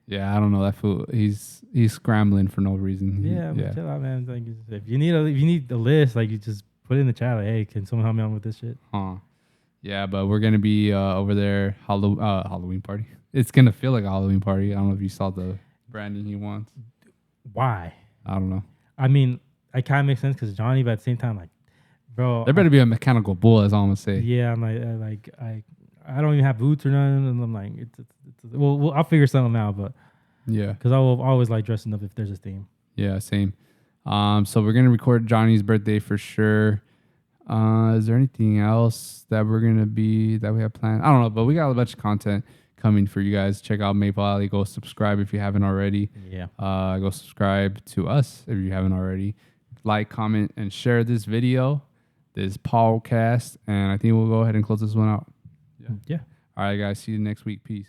Yeah, I don't know that fool. He's scrambling for no reason. Yeah. Chill out, man. Like, if you need the list, like, you just put it in the chat. Like, hey, can someone help me out with this shit? Yeah, but we're gonna be over there Halloween party. It's gonna feel like a Halloween party. I don't know if you saw the branding he wants. Why? I don't know. I mean, it kind of makes sense because Johnny, but at the same time, like, bro, there better be a mechanical bull, as I'm gonna say. Yeah, I'm like I don't even have boots or nothing, and I'm like, well, I'll figure something out, but yeah, because I will always like dressing up if there's a theme. Yeah, same. So we're gonna record Johnny's birthday for sure. Is there anything else that we have planned? I don't know, but we got a bunch of content coming for you guys. Check out Maple Alley. Go subscribe if you haven't already. Yeah. Go subscribe to us if you haven't already. Like, comment, and share this video, this podcast, and I think we'll go ahead and close this one out. Yeah. All right, guys. See you next week. Peace.